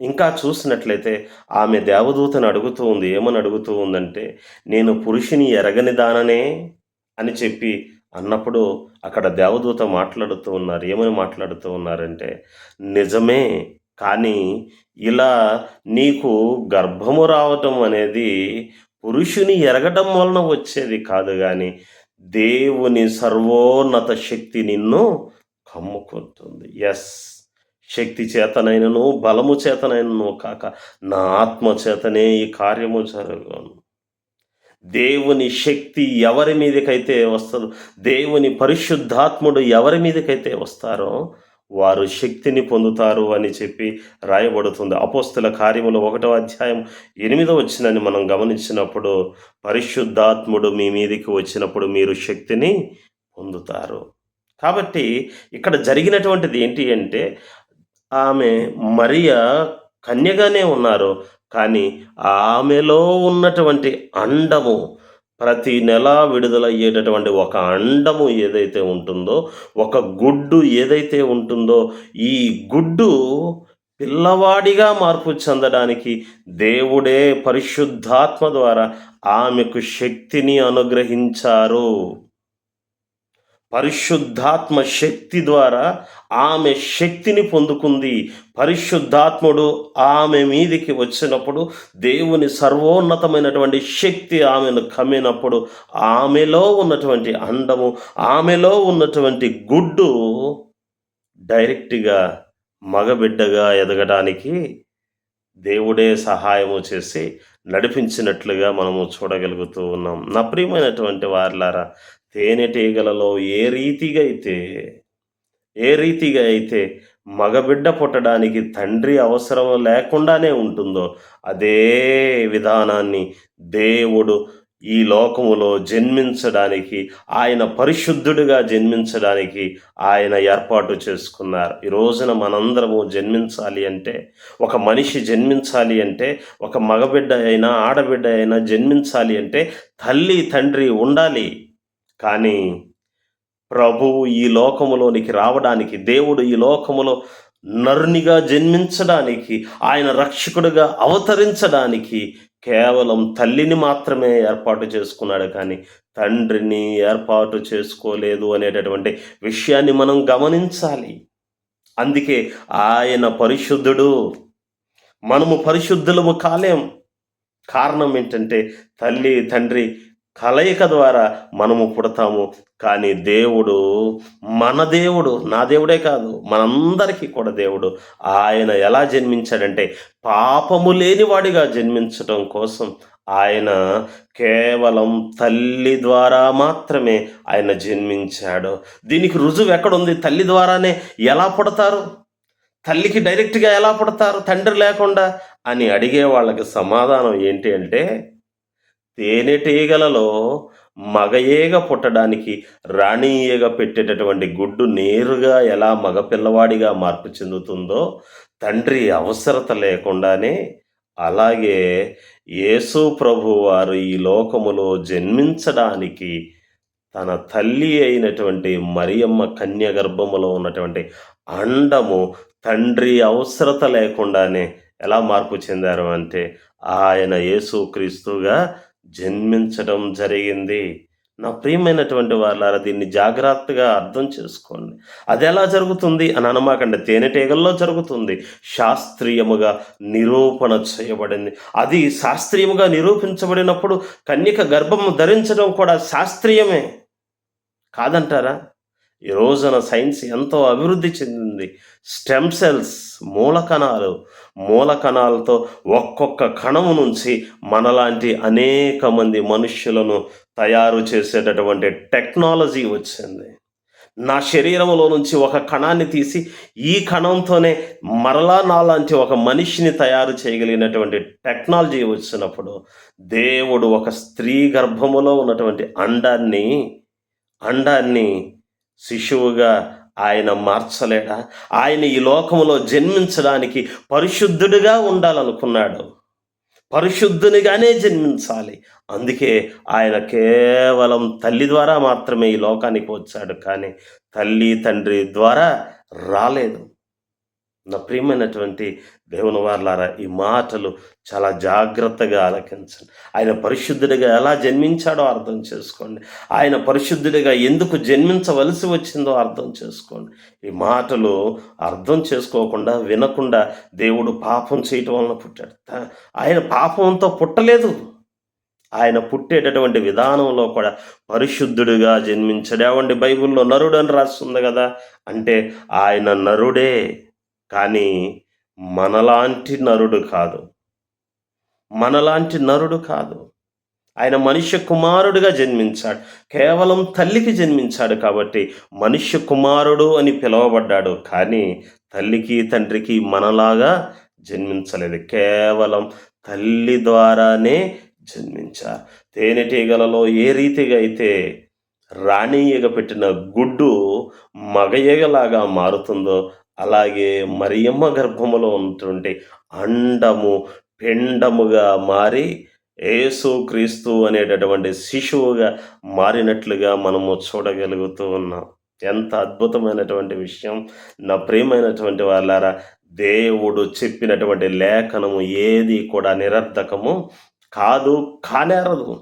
ఇంకా చూసినట్లయితే ఆమె దేవదూతను అడుగుతూ ఉంది. ఏమని అడుగుతూ ఉందంటే, నేను పురుషుని ఎరగని దాననే అని చెప్పి అన్నప్పుడు అక్కడ దేవదూత మాట్లాడుతూ ఉన్నారు. ఏమని మాట్లాడుతూ ఉన్నారంటే, నిజమే, కానీ ఇలా నీకు గర్భము రావటం అనేది పురుషుని ఎరగటం వలన వచ్చేది కాదు, కానీ దేవుని సర్వోన్నత శక్తి నిన్ను కమ్ముకుంటుంది. ఎస్, శక్తి చేతనైనను బలము చేతనైనను కాక నా ఆత్మ చేతనే ఈ కార్యము జరగను. దేవుని శక్తి ఎవరి మీదకైతే వస్తుందో, దేవుని పరిశుద్ధాత్ముడు ఎవరి మీదకైతే వస్తారో వారు శక్తిని పొందుతారు అని చెప్పి రాయబడుతుంది. అపోస్తల కార్యములు 1వ అధ్యాయం 8వ వచనాన్ని మనం గమనించినప్పుడు, పరిశుద్ధాత్ముడు మీ మీదికి వచ్చినప్పుడు మీరు శక్తిని పొందుతారు. కాబట్టి ఇక్కడ జరిగినటువంటిది ఏంటి అంటే, ఆమె మరియ కన్యగానే ఉన్నారు, కానీ ఆమెలో ఉన్నటువంటి అండము, ప్రతి నెల విడుదలయ్యేటటువంటి ఒక అండము ఏదైతే ఉంటుందో, ఒక గుడ్డు ఏదైతే ఉంటుందో, ఈ గుడ్డు పిల్లవాడిగా మార్పు చెందడానికి దేవుడే పరిశుద్ధాత్మ ద్వారా ఆమెకు శక్తిని అనుగ్రహించారు. పరిశుద్ధాత్మ శక్తి ద్వారా ఆమె శక్తిని పొందుకుంది. పరిశుద్ధాత్ముడు ఆమె మీదికి వచ్చినప్పుడు దేవుని సర్వోన్నతమైనటువంటి శక్తి ఆమెను కమ్మినప్పుడు ఆమెలో ఉన్నటువంటి అండము, ఆమెలో ఉన్నటువంటి గుడ్డు డైరెక్ట్గా మగబిడ్డగా ఎదగడానికి దేవుడే సహాయము చేసి నడిపించినట్లుగా మనము చూడగలుగుతూ ఉన్నాం. నా ప్రియమైనటువంటి వారలారా, తేనెటీగలలో ఏ రీతిగా అయితే మగబిడ్డ పుట్టడానికి తండ్రి అవసరం లేకుండానే ఉంటుందో, అదే విధానాన్ని దేవుడు ఈ లోకములో జన్మించడానికి, ఆయన పరిశుద్ధుడిగా జన్మించడానికి ఆయన ఏర్పాటు చేసుకున్నారు. ఈ రోజున మనందరము జన్మించాలి అంటే, ఒక మనిషి జన్మించాలి అంటే, ఒక మగబిడ్డ అయినా ఆడబిడ్డ అయినా జన్మించాలి అంటే తల్లి తండ్రి ఉండాలి. కానీ ప్రభువు ఈ లోకములోనికి రావడానికి, దేవుడు ఈ లోకములో నరునిగా జన్మించడానికి, ఆయన రక్షకుడిగా అవతరించడానికి కేవలం తల్లిని మాత్రమే ఏర్పాటు చేసుకున్నాడు, కానీ తండ్రిని ఏర్పాటు చేసుకోలేదు అనేటటువంటి విషయాన్ని మనం గమనించాలి. అందుకే ఆయన పరిశుద్ధుడు, మనము పరిశుద్ధులము కాలేం. కారణం ఏంటంటే, తల్లి తండ్రి కలయిక ద్వారా మనము పుడతాము. కానీ దేవుడు, మన దేవుడు, నా దేవుడే కాదు, మనందరికీ కూడా దేవుడు, ఆయన ఎలా జన్మించాడంటే పాపము లేనివాడిగా జన్మించటం కోసం ఆయన కేవలం తల్లి ద్వారా మాత్రమే ఆయన జన్మించాడు. దీనికి రుజువు ఎక్కడుంది? తల్లి ద్వారానే ఎలా పుడతారు? తల్లికి డైరెక్ట్గా ఎలా పుడతారు తండ్రి లేకుండా అని అడిగే వాళ్ళకి సమాధానం ఏంటి అంటే, తేనెటీగలలో మగ ఈగ పుట్టడానికి రాణి ఈగ పెట్టేటటువంటి గుడ్డు నేరుగా ఎలా మగ పిల్లవాడిగా మార్పు చెందుతుందో, తండ్రి అవసరత లేకుండానే, అలాగే యేసు ప్రభువారు ఈ లోకములో జన్మించడానికి తన తల్లి అయినటువంటి మరియమ్మ కన్య గర్భములో ఉన్నటువంటి అండము తండ్రి అవసరత లేకుండానే ఎలా మార్పు చెందారు అంటే, ఆయన యేసుక్రీస్తుగా జన్మించడం జరిగింది. నా ప్రియమైనటువంటి వాళ్ళారా, దీన్ని జాగ్రత్తగా అర్థం చేసుకోండి. అదెలా జరుగుతుంది అని అనమాకండి. తేనెటీగల్లో జరుగుతుంది. శాస్త్రీయముగా నిరూపణ చేయబడింది. అది శాస్త్రీయముగా నిరూపించబడినప్పుడు కన్యక గర్భము ధరించడం కూడా శాస్త్రీయమే. కాదంటారా? ఈ రోజున సైన్స్ ఎంతో అభివృద్ధి చెందింది. స్టెమ్ సెల్స్, మూలకణాలతో ఒక్కొక్క కణము నుంచి మనలాంటి అనేక మంది మనుష్యులను తయారు చేసేటటువంటి టెక్నాలజీ వచ్చింది. నా శరీరంలో నుంచి ఒక కణాన్ని తీసి ఈ కణంతోనే మరలా నాలాంటి ఒక మనిషిని తయారు చేయగలిగినటువంటి టెక్నాలజీ వచ్చినప్పుడు, దేవుడు ఒక స్త్రీ గర్భములో ఉన్నటువంటి అండాన్ని శిశువుగా ఆయన మార్చలేడా? ఆయన ఈ లోకములో జన్మించడానికి పరిశుద్ధుడిగా ఉండాలనుకున్నాడు. పరిశుద్ధునిగానే జన్మించాలి. అందుకే ఆయన కేవలం తల్లి ద్వారా మాత్రమే ఈ లోకానికి వచ్చాడు, కానీ తల్లి తండ్రి ద్వారా రాలేదు. నా ప్రియమైనటువంటి దేవుని వారలారా, ఈ మాటలు చాలా జాగ్రత్తగా ఆలకించండి. ఆయన పరిశుద్ధుడిగా ఎలా జన్మించాడో అర్థం చేసుకోండి. ఆయన పరిశుద్ధుడిగా ఎందుకు జన్మించవలసి వచ్చిందో అర్థం చేసుకోండి. ఈ మాటలు అర్థం చేసుకోకుండా, వినకుండా దేవుడు పాపం చేయటం వలన పుట్టాడు. ఆయన పాపంతో పుట్టలేదు. ఆయన పుట్టేటటువంటి విధానంలో కూడా పరిశుద్ధుడిగా జన్మించాడు. ఏమండి, బైబిల్లో నరుడు అని రాస్తుంది కదా, అంటే ఆయన నరుడే, కానీ మనలాంటి నరుడు కాదు. ఆయన మనుష్య కుమారుడిగా జన్మించాడు. కేవలం తల్లికి జన్మించాడు కాబట్టి మనుష్య కుమారుడు అని పిలువబడ్డాడు. కానీ తల్లికి తండ్రికి మనలాగా జన్మించలేదు. కేవలం తల్లి ద్వారానే జన్మించారు. తేనెటీగలలో ఏ రీతిగా అయితే రాణి ఈగ పెట్టిన గుడ్డు మగ ఈగలాగా మారుతుందో, అలాగే మరియమ్మ గర్భములో ఉన్నటువంటి అండము పిండముగా మారి యేసుక్రీస్తు అనేటటువంటి శిశువుగా మారినట్లుగా మనము చూడగలుగుతూ ఉన్నాం. ఎంత అద్భుతమైనటువంటి విషయం! నా ప్రియమైనటువంటి వాళ్ళారా, దేవుడు చెప్పినటువంటి లేఖనము ఏది కూడా నిరర్ధకము కానేరదు.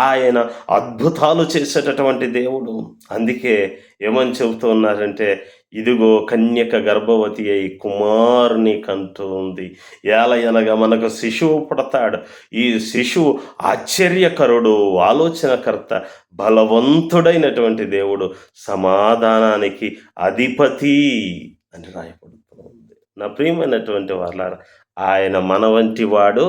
ఆయన అద్భుతాలు చేసేటటువంటి దేవుడు. అందుకే ఏమని చెబుతూ ఉన్నారంటే, ఇదిగో కన్యక గర్భవతి అయి కుమారుని కంటుంది. ఏలయనగా మనకు శిశువు పుడతాడు. ఈ శిశువు ఆశ్చర్యకరుడు, ఆలోచనకర్త, బలవంతుడైనటువంటి దేవుడు, సమాధానానికి అధిపతి అని రాయబడుతూ ఉంది. నా ప్రియమైనటువంటి వాళ్ళారా, ఆయన మన వంటి వాడు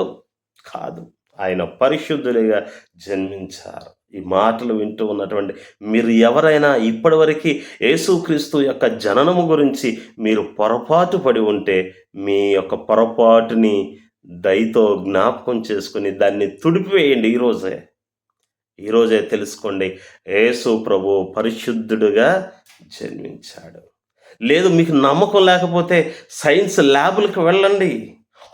కాదు. ఆయన పరిశుద్ధుడిగా జన్మించారు. ఈ మాటలు వింటూ ఉన్నటువంటి మీరు ఎవరైనా ఇప్పటివరకు యేసుక్రీస్తు యొక్క జననము గురించి మీరు పొరపాటు పడి ఉంటే, మీ యొక్క పొరపాటుని దయతో జ్ఞాపకం చేసుకుని దాన్ని తుడిపివేయండి. ఈరోజే తెలుసుకోండి, యేసు ప్రభు పరిశుద్ధుడుగా జన్మించాడు. లేదు, మీకు నమ్మకం లేకపోతే సైన్స్ ల్యాబులకు వెళ్ళండి,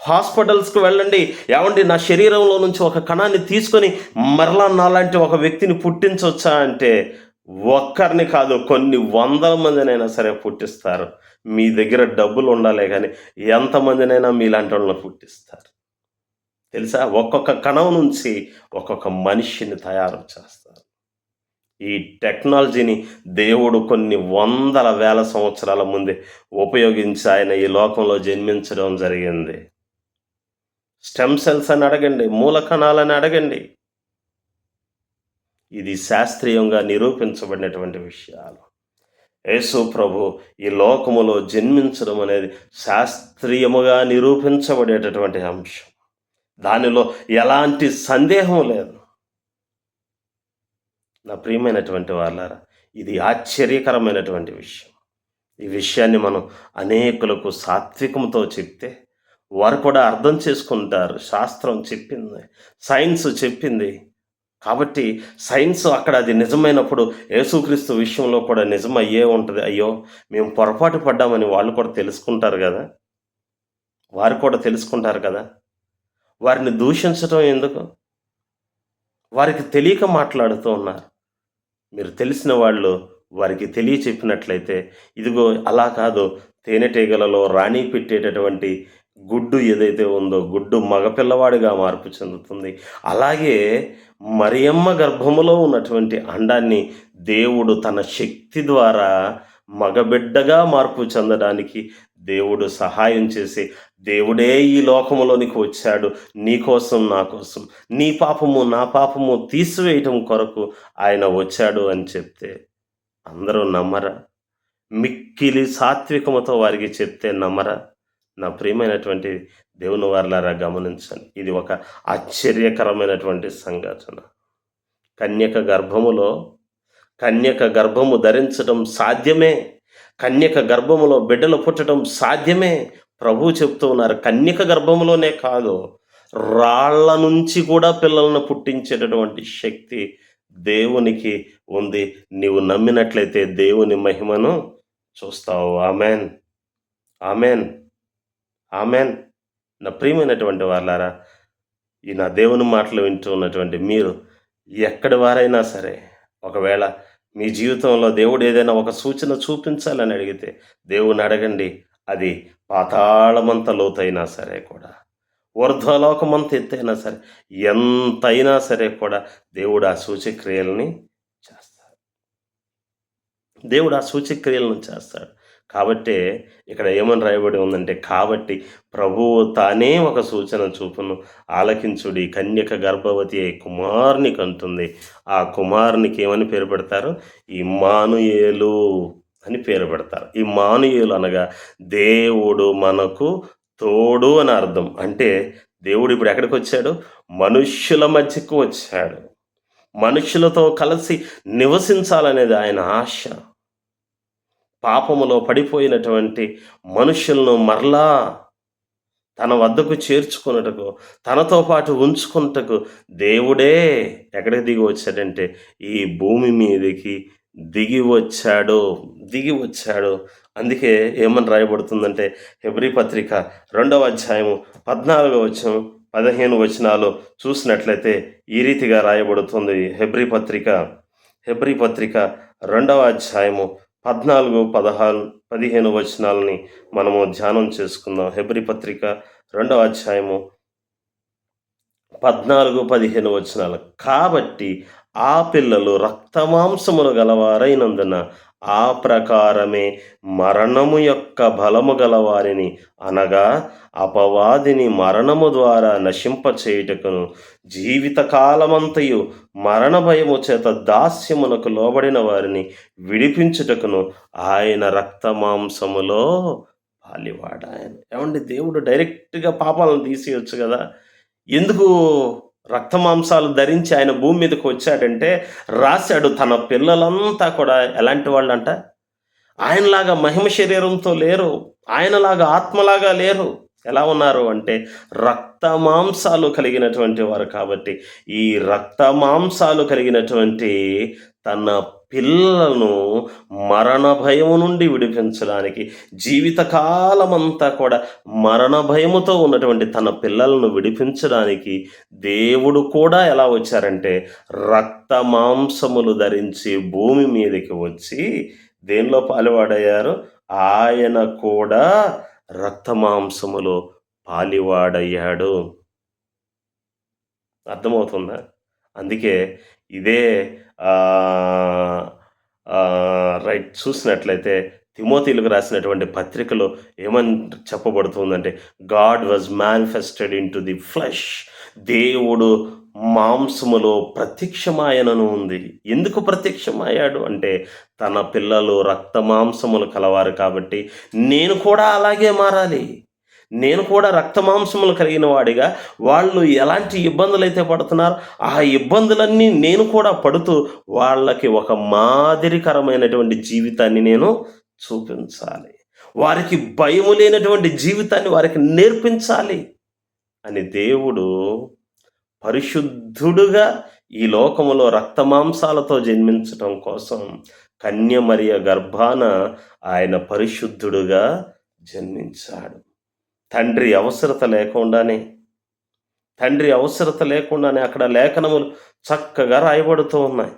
హాస్పిటల్స్కి వెళ్ళండి. ఏమండి, నా శరీరంలో నుంచి ఒక కణాన్ని తీసుకొని మరలా నాలాంటి ఒక వ్యక్తిని పుట్టించవచ్చా అంటే, ఒక్కరిని కాదు, కొన్ని వందల మందినైనా సరే పుట్టిస్తారు. మీ దగ్గర డబ్బులు ఉండాలే కానీ ఎంతమందినైనా మీలాంటి వాళ్ళని పుట్టిస్తారు. తెలుసా? ఒక్కొక్క కణం నుంచి ఒక్కొక్క మనిషిని తయారు చేస్తారు. ఈ టెక్నాలజీని దేవుడు కొన్ని వందల వేల సంవత్సరాల ముందే ఉపయోగించి ఆయన ఈ లోకంలో జన్మించడం జరిగింది. స్టెమ్ సెల్స్ అని అడగండి, మూలకణాలని అడగండి. ఇది శాస్త్రీయంగా నిరూపించబడినటువంటి విషయాలు. యేసు ప్రభు ఈ లోకములో జన్మించడం అనేది శాస్త్రీయముగా నిరూపించబడేటటువంటి అంశం. దానిలో ఎలాంటి సందేహం లేదు. నా ప్రియమైనటువంటి వాళ్ళారా, ఇది ఆశ్చర్యకరమైనటువంటి విషయం. ఈ విషయాన్ని మనం అనేకులకు సాత్వికంతో చెప్తే వారు కూడా అర్థం చేసుకుంటారు. శాస్త్రం చెప్పింది, సైన్స్ చెప్పింది, కాబట్టి సైన్స్ అక్కడ అది నిజమైనప్పుడు యేసుక్రీస్తు విషయంలో కూడా నిజమయ్యే ఉంటది. అయ్యో! మేము పొరపాటు పడ్డామని వాళ్ళు కూడా తెలుసుకుంటారు గదా! వారు కూడా తెలుసుకుంటారు కదా! వారిని దూషించటం ఎందుకు? వారికి తెలియక మాట్లాడుతూ ఉన్నారు. మీరు తెలిసిన వాళ్ళు వారికి తెలియచెప్పినట్లయితే, ఇదిగో అలా కాదు, తేనెటీగలలో రాణి పెట్టేటటువంటి గుడ్డు ఏదైతే ఉందో, గుడ్డు మగ పిల్లవాడిగా మార్పు చెందుతుంది. అలాగే మరియమ్మ గర్భములో ఉన్నటువంటి అండాన్ని దేవుడు తన శక్తి ద్వారా మగబిడ్డగా మార్పు చెందడానికి దేవుడు సహాయం చేసి, దేవుడే ఈ లోకములోనికి వచ్చాడు. నీ కోసం, నా కోసం, నీ పాపము, నా పాపము తీసివేయటం కొరకు ఆయన వచ్చాడు అని చెప్తే అందరూ నమ్మరా? మిక్కిలి సాత్వికముతో వారికి చెప్తే నమ్మరా? నా ప్రియమైనటువంటి దేవుని వారలారా గమనించండి. ఇది ఒక ఆశ్చర్యకరమైనటువంటి సంఘటన. కన్యక గర్భములో కన్యక గర్భము ధరించటం సాధ్యమే. కన్యక గర్భములో బిడ్డలు పుట్టడం సాధ్యమే. ప్రభువు చెప్తూ ఉన్నారు, కన్యక గర్భములోనే కాదు, రాళ్ళ నుంచి కూడా పిల్లలను పుట్టించేటటువంటి శక్తి దేవునికి ఉంది. నీవు నమ్మినట్లయితే దేవుని మహిమను చూస్తావు. ఆమేన్, ఆమేన్, ఆమేన్. నా ప్రియమైనటువంటి వాళ్ళారా, ఈ నా దేవుని మాటలు వింటూ ఉన్నటువంటి మీరు ఎక్కడి వారైనా సరే, ఒకవేళ మీ జీవితంలో దేవుడు ఏదైనా ఒక సూచన చూపించాలని అడిగితే దేవుని అడగండి. అది పాతాళమంత లోతైనా సరే కూడా, ఊర్ధ్వలోకమంత ఎత్తైనా సరే, ఎంతైనా సరే కూడా దేవుడు ఆ సూచక్రియలని చేస్తాడు. దేవుడు ఆ సూచక్రియలను చేస్తాడు. కాబట్టే ఇక్కడ ఏమని రాయబడి ఉందంటే, కాబట్టి ప్రభువు తానే ఒక సూచన చూపును, ఆలకించుడి, కన్యక గర్భవతి అయి కుమారుని కంటుంది. ఆ కుమారునికి ఏమని పేరు పెడతారు? ఇమ్మానుయేలు అని పేరు పెడతారు. ఇమ్మానుయేలు అనగా దేవుడు మనకు తోడు అని అర్థం. అంటే దేవుడు ఇప్పుడు ఎక్కడికి వచ్చాడు? మనుష్యుల మధ్యకు వచ్చాడు. మనుష్యులతో కలిసి నివసించాలనేది ఆయన ఆశ. పాపములో పడిపోయినటువంటి మనుషులను మరలా తన వద్దకు చేర్చుకొనుటకు, తనతో పాటు ఉంచుకొనుటకు దేవుడే ఎక్కడికి దిగి వచ్చాడంటే ఈ భూమి మీదకి దిగి వచ్చాడు. అందుకే ఏమని రాయబడుతుందంటే, హెబ్రీ పత్రిక 2వ అధ్యాయము 14వ వచనం 15 వచనాలు చూసినట్లయితే ఈ రీతిగా రాయబడుతుంది. హెబ్రీ పత్రిక 2వ అధ్యాయము 14, 16, 15 వచనాలని మనము ధ్యానం చేసుకుందాం. హెబ్రీ పత్రిక 2వ అధ్యాయము 14, 15 వచనాలు. కాబట్టి ఆ పిల్లలు రక్తమాంసములు గలవారైనందున ఆ ప్రకారమే మరణము యొక్క బలము గలవారిని, అనగా అపవాదిని మరణము ద్వారా నశింపచేయుటకును, జీవితకాలమంతయు మరణ భయము చేత దాస్యమునకు లోబడిన వారిని విడిపించుటకును ఆయన రక్తమాంసములో పాలివాడాయన. ఏమండి, దేవుడు డైరెక్ట్గా పాపాలను తీసేయొచ్చు కదా. ఎందుకు రక్తమాంసాలు ధరించి ఆయన భూమి మీదకి వచ్చాడంటే, రాశాడు తన పిల్లలంతా కూడా ఎలాంటి వాళ్ళంట? ఆయనలాగా మహిమ శరీరంతో లేరు, ఆయనలాగా ఆత్మలాగా లేరు. ఎలా ఉన్నారు అంటే రక్తమాంసాలు కలిగినటువంటి వారు. కాబట్టి ఈ రక్తమాంసాలు కలిగినటువంటి తన పిల్లలను మరణ భయము నుండి విడిపించడానికి, జీవితకాలమంతా కూడా మరణ భయముతో ఉన్నటువంటి తన పిల్లలను విడిపించడానికి దేవుడు కూడా ఎలా వచ్చారంటే రక్తమాంసములు ధరించి భూమి మీదకి వచ్చి దేనిలో పాలువాడయ్యారు? ఆయన కూడా రక్తమాంసములో పాలివాడయ్యాడు. అర్థమవుతుందా? అందుకే ఇదే రైట్ చూసినట్లయితే తిమోతిలకు రాసినటువంటి పత్రికలో ఏమని చెప్పబడుతుందంటే, God was manifested into the flesh. దేవుడు మాంసములో ప్రత్యక్షమాయనను ఉంది. ఎందుకు ప్రత్యక్షమయ్యాడు అంటే తన పిల్లలు రక్త మాంసములు కలవారు కాబట్టి నేను కూడా అలాగే మారాలి. నేను కూడా రక్తమాంసములు కలిగిన వాడిగా, వాళ్ళు ఎలాంటి ఇబ్బందులు అయితే పడుతున్నారో ఆ ఇబ్బందులన్నీ నేను కూడా పడుతూ వాళ్ళకి ఒక మాదిరికరమైనటువంటి జీవితాన్ని నేను చూపించాలి. వారికి భయము లేనటువంటి జీవితాన్ని వారికి నేర్పించాలి అని దేవుడు పరిశుద్ధుడుగా ఈ లోకములో రక్తమాంసాలతో జన్మించటం కోసం కన్యమరియ గర్భాన ఆయన పరిశుద్ధుడుగా జన్మించాడు. తండ్రి అవసరత లేకుండానే అక్కడ లేఖనములు చక్కగా రాయబడుతూ ఉన్నాయి.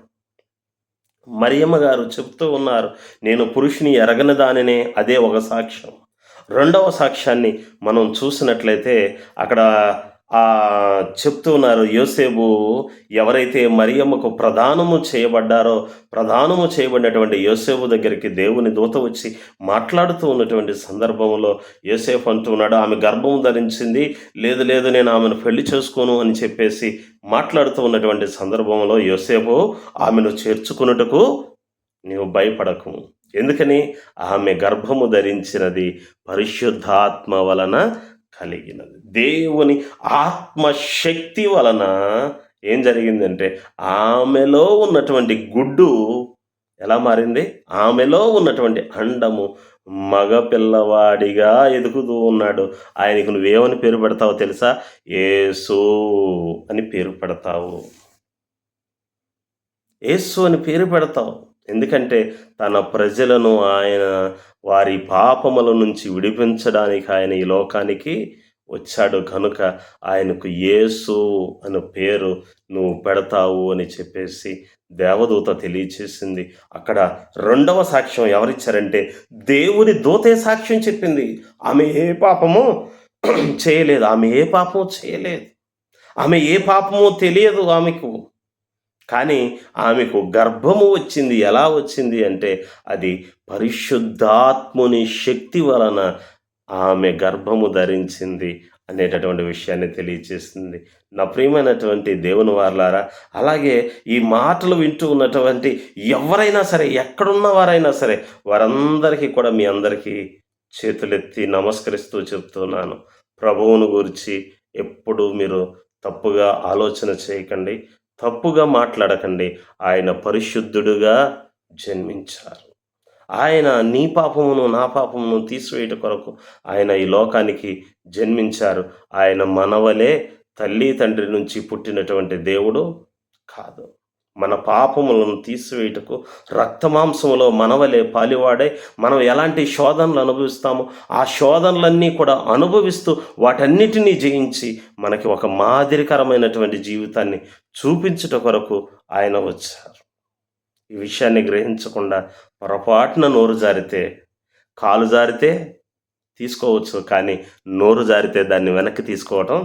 మరియమ్మ గారు చెప్తూ ఉన్నారు, నేను పురుషుని ఎరగని దానినే. అదే ఒక సాక్ష్యం. రెండవ సాక్ష్యాన్ని మనం చూసినట్లయితే అక్కడ చెప్తూ ఉన్నారు, యోసేపు ఎవరైతే మరియమ్మకు ప్రదానము చేయబడినటువంటి యోసేపు దగ్గరికి దేవుని దూత వచ్చి మాట్లాడుతూ ఉన్నటువంటి సందర్భంలో యోసేపు అంటూ ఉన్నాడు, ఆమె గర్భం ధరించింది, లేదు నేను ఆమెను పెళ్లి చేసుకోను అని చెప్పేసి మాట్లాడుతూ ఉన్నటువంటి సందర్భంలో యోసేపు ఆమెను చేర్చుకున్నట్టుకు నీవు భయపడకు. ఎందుకని? ఆమె గర్భము ధరించినది పరిశుద్ధాత్మ వలన కలిగినది. దేవుని ఆత్మశక్తి వలన ఏం జరిగిందంటే ఆమెలో ఉన్నటువంటి గుడ్డు ఎలా మారింది? ఆమెలో ఉన్నటువంటి అండము మగపిల్లవాడిగా ఎదుగుతూ ఉన్నాడు. ఆయనకు నువ్వేమని పేరు పెడతావో తెలుసా? యేసు అని పేరు పెడతావు. యేసు అని పేరు పెడతావు. ఎందుకంటే తన ప్రజలను ఆయన వారి పాపముల నుంచి విడిపించడానికి ఆయన ఈ లోకానికి వచ్చాడు కనుక ఆయనకు యేసు అనే పేరు నువ్వు పెడతావు అని చెప్పేసి దేవదూత తెలియచేసింది. అక్కడ రెండవ సాక్ష్యం ఎవరిచ్చారంటే దేవుని దూతే సాక్ష్యం చెప్పింది. ఆమె ఏ పాపము చేయలేదు. ఆమె ఏ పాపము తెలియదు ఆమెకు. కానీ ఆమెకు గర్భము వచ్చింది. ఎలా వచ్చింది అంటే అది పరిశుద్ధాత్ముని శక్తి వలన ఆమె గర్భము ధరించింది అనేటటువంటి విషయాన్ని తెలియచేస్తుంది. నా ప్రియమైనటువంటి దేవుని వారలారా, అలాగే ఈ మాటలు వింటూ ఉన్నటువంటి ఎవరైనా సరే, ఎక్కడున్న వారైనా సరే, వారందరికీ కూడా మీ అందరికీ చేతులెత్తి నమస్కరిస్తూ చెప్తున్నాను, ప్రభువును గురించి ఎప్పుడు మీరు తప్పుగా ఆలోచన చేయకండి, తప్పుగా మాట్లాడకండి. ఆయన పరిశుద్ధుడుగా జన్మించారు. ఆయన నీ పాపమును నా పాపమును తీసివేయట కొరకు ఆయన ఈ లోకానికి జన్మించారు. ఆయన మనవలే తల్లి తండ్రి నుంచి పుట్టినటువంటి దేవుడు కాదు. మన పాపములను తీసివేయటకు రక్తమాంసములో మనవలే పాలివాడై మనం ఎలాంటి శోధనలు అనుభవిస్తామో ఆ శోధనలన్నీ కూడా అనుభవిస్తూ వాటన్నిటినీ జయించి మనకి ఒక మాదిరికరమైనటువంటి జీవితాన్ని చూపించుట కొరకు ఆయన వచ్చారు. ఈ విషయాన్ని గ్రహించకుండా పొరపాటున నోరు జారితే, కాలు జారితే తీసుకోవచ్చు, కానీ నోరు జారితే దాన్ని వెనక్కి తీసుకోవటం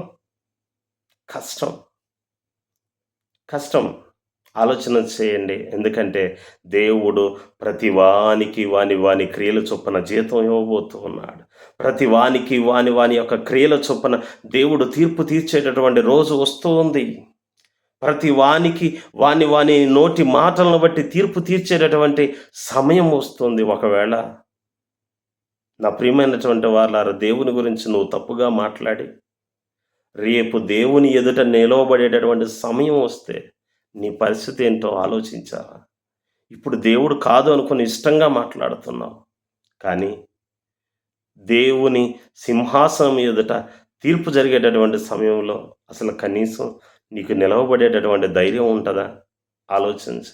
కష్టం. ఆలోచన చేయండి. ఎందుకంటే దేవుడు ప్రతి వానికి వాని క్రియల చొప్పున జీతం ఇవ్వబోతూ ఉన్నాడు. ప్రతి వానికి వాని యొక్క క్రియల చొప్పున దేవుడు తీర్పు తీర్చేటటువంటి రోజు వస్తూ ఉంది. ప్రతి వానికి వాని నోటి మాటలను బట్టి తీర్పు తీర్చేటటువంటి సమయం వస్తుంది. ఒకవేళ నా ప్రియమైనటువంటి వాళ్ళారా, దేవుని గురించి నువ్వు తప్పుగా మాట్లాడి రేపు దేవుని ఎదుట నిలవబడేటటువంటి సమయం వస్తే నీ పరిస్థితి ఏంటో ఆలోచించావా? ఇప్పుడు దేవుడు కాదు అనుకుని ఇష్టంగా మాట్లాడుతున్నావు, కానీ దేవుని సింహాసనం ఎదుట తీర్పు జరిగేటటువంటి సమయంలో అసలు కనీసం నీకు నిలవబడేటటువంటి ధైర్యం ఉంటుందా? ఆలోచించి.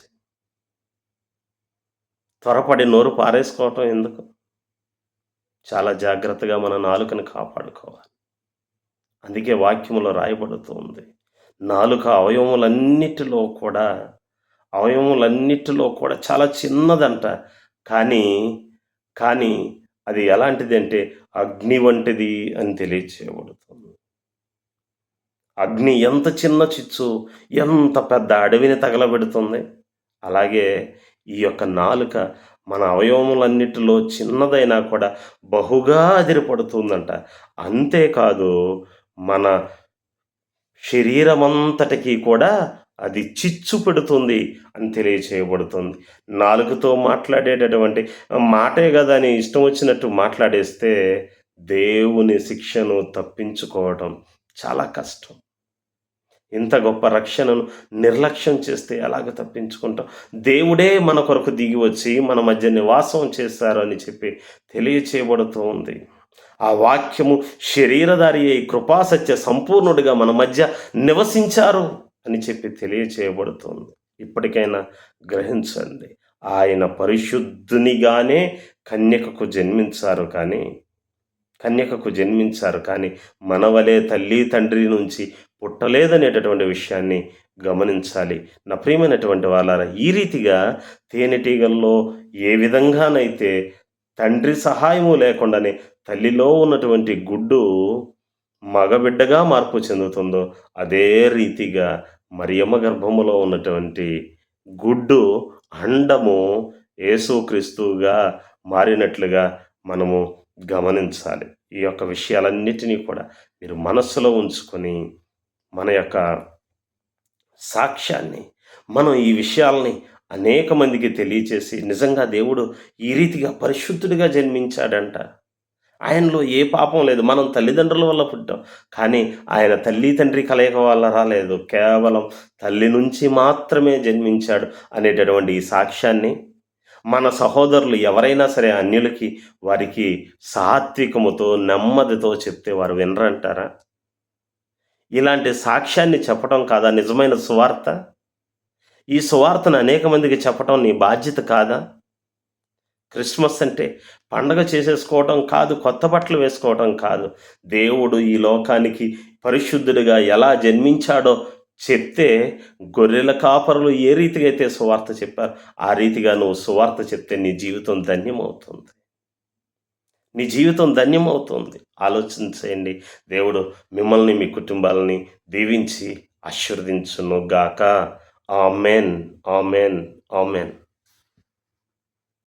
త్వరపడి నోరు పారేసుకోవటం ఎందుకు? చాలా జాగ్రత్తగా మన నాలుకను కాపాడుకోవాలి. అందుకే వాక్యములో రాయబడుతూ ఉంది, నాలుక అవయవములన్నిటిలో కూడా చాలా చిన్నదంట. కానీ అది ఎలాంటిది అంటే అగ్ని వంటిది అని తెలియచేయబడుతుంది. అగ్ని ఎంత చిన్న చిచ్చు ఎంత పెద్ద అడవిని తగలబెడుతుంది. అలాగే ఈ యొక్క నాలుక మన అవయవములన్నిటిలో చిన్నదైనా కూడా బహుగా అదిరిపడుతుందంట. అంతేకాదు మన శరీరమంతటికి కూడా అది చిచ్చు పెడుతుంది అని తెలియచేయబడుతుంది. నాలుకతో మాట్లాడేటటువంటి మాటే కదా అని ఇష్టం వచ్చినట్టు మాట్లాడేస్తే దేవుని శిక్షను తప్పించుకోవటం చాలా కష్టం. ఇంత గొప్ప రక్షణను నిర్లక్ష్యం చేస్తే ఎలాగ తప్పించుకుంటాం? దేవుడే మన కొరకు దిగి వచ్చి మన మధ్య నివాసం చేశారు అని చెప్పి తెలియచేయబడుతూ ఉంది. ఆ వాక్యము శరీరధారి అయి కృపాసత్య సంపూర్ణుడిగా మన మధ్య నివసించారు. అని చెప్పి తెలియచేయబడుతుంది. ఇప్పటికైనా గ్రహించండి. ఆయన పరిశుద్ధునిగానే కన్యకకు జన్మించారు కానీ మనవలే తల్లి తండ్రి నుంచి పుట్టలేదనేటటువంటి విషయాన్ని గమనించాలి. నా ప్రియమైనటువంటి వాళ్ళారా, ఈ రీతిగా తేనెటీగల్లో ఏ విధంగానైతే తండ్రి సహాయము లేకుండానే తల్లిలో ఉన్నటువంటి గుడ్డు మగబిడ్డగా మార్పు చెందుతుందో, అదే రీతిగా మరియమ్మ గర్భములో ఉన్నటువంటి గుడ్డు అండము యేసుక్రీస్తుగా మారినట్లుగా మనము గమనించాలి. ఈ యొక్క విషయాలన్నిటినీ కూడా మీరు మనస్సులో ఉంచుకొని, మన యొక్క సాక్ష్యాన్ని, మనం ఈ విషయాల్ని అనేక మందికి తెలియచేసి, నిజంగా దేవుడు ఈ రీతిగా పరిశుద్ధుడిగా జన్మించాడంట. ఆయనలో ఏ పాపం లేదు. మనం తల్లిదండ్రుల వల్ల పుట్టాం. కానీ ఆయన తల్లి, తండ్రి కలయిక వల్ల రాలేదు. కేవలం తల్లి నుంచి మాత్రమే జన్మించాడు అనేటటువంటి ఈ సాక్ష్యాన్ని మన సహోదరులు ఎవరైనా సరే అన్యులకి, వారికి సాత్వికముతో, నెమ్మదితో చెప్తే వారు వినరంటారా? ఇలాంటి సాక్ష్యాన్ని చెప్పటం కాదా నిజమైన సువార్త? ఈ సువార్తను అనేక మందికి చెప్పటం నీ బాధ్యత కాదా? క్రిస్మస్ అంటే పండగ చేసేసుకోవటం కాదు, కొత్త బట్టలు వేసుకోవటం కాదు. దేవుడు ఈ లోకానికి పరిశుద్ధుడిగా ఎలా జన్మించాడో చెప్తే, గొర్రెల కాపరులు ఏ రీతిగా అయితే సువార్త చెప్పారో, ఆ రీతిగా నువ్వు సువార్త చెప్తే నీ జీవితం ధన్యమవుతుంది. నీ జీవితం ధన్యమవుతుంది. ఆలోచన చేయండి. దేవుడు మిమ్మల్ని, మీ కుటుంబాలని దీవించి ఆశీర్వదించును గాక. ఆమేన్. ఆమేన్. ఆమేన్.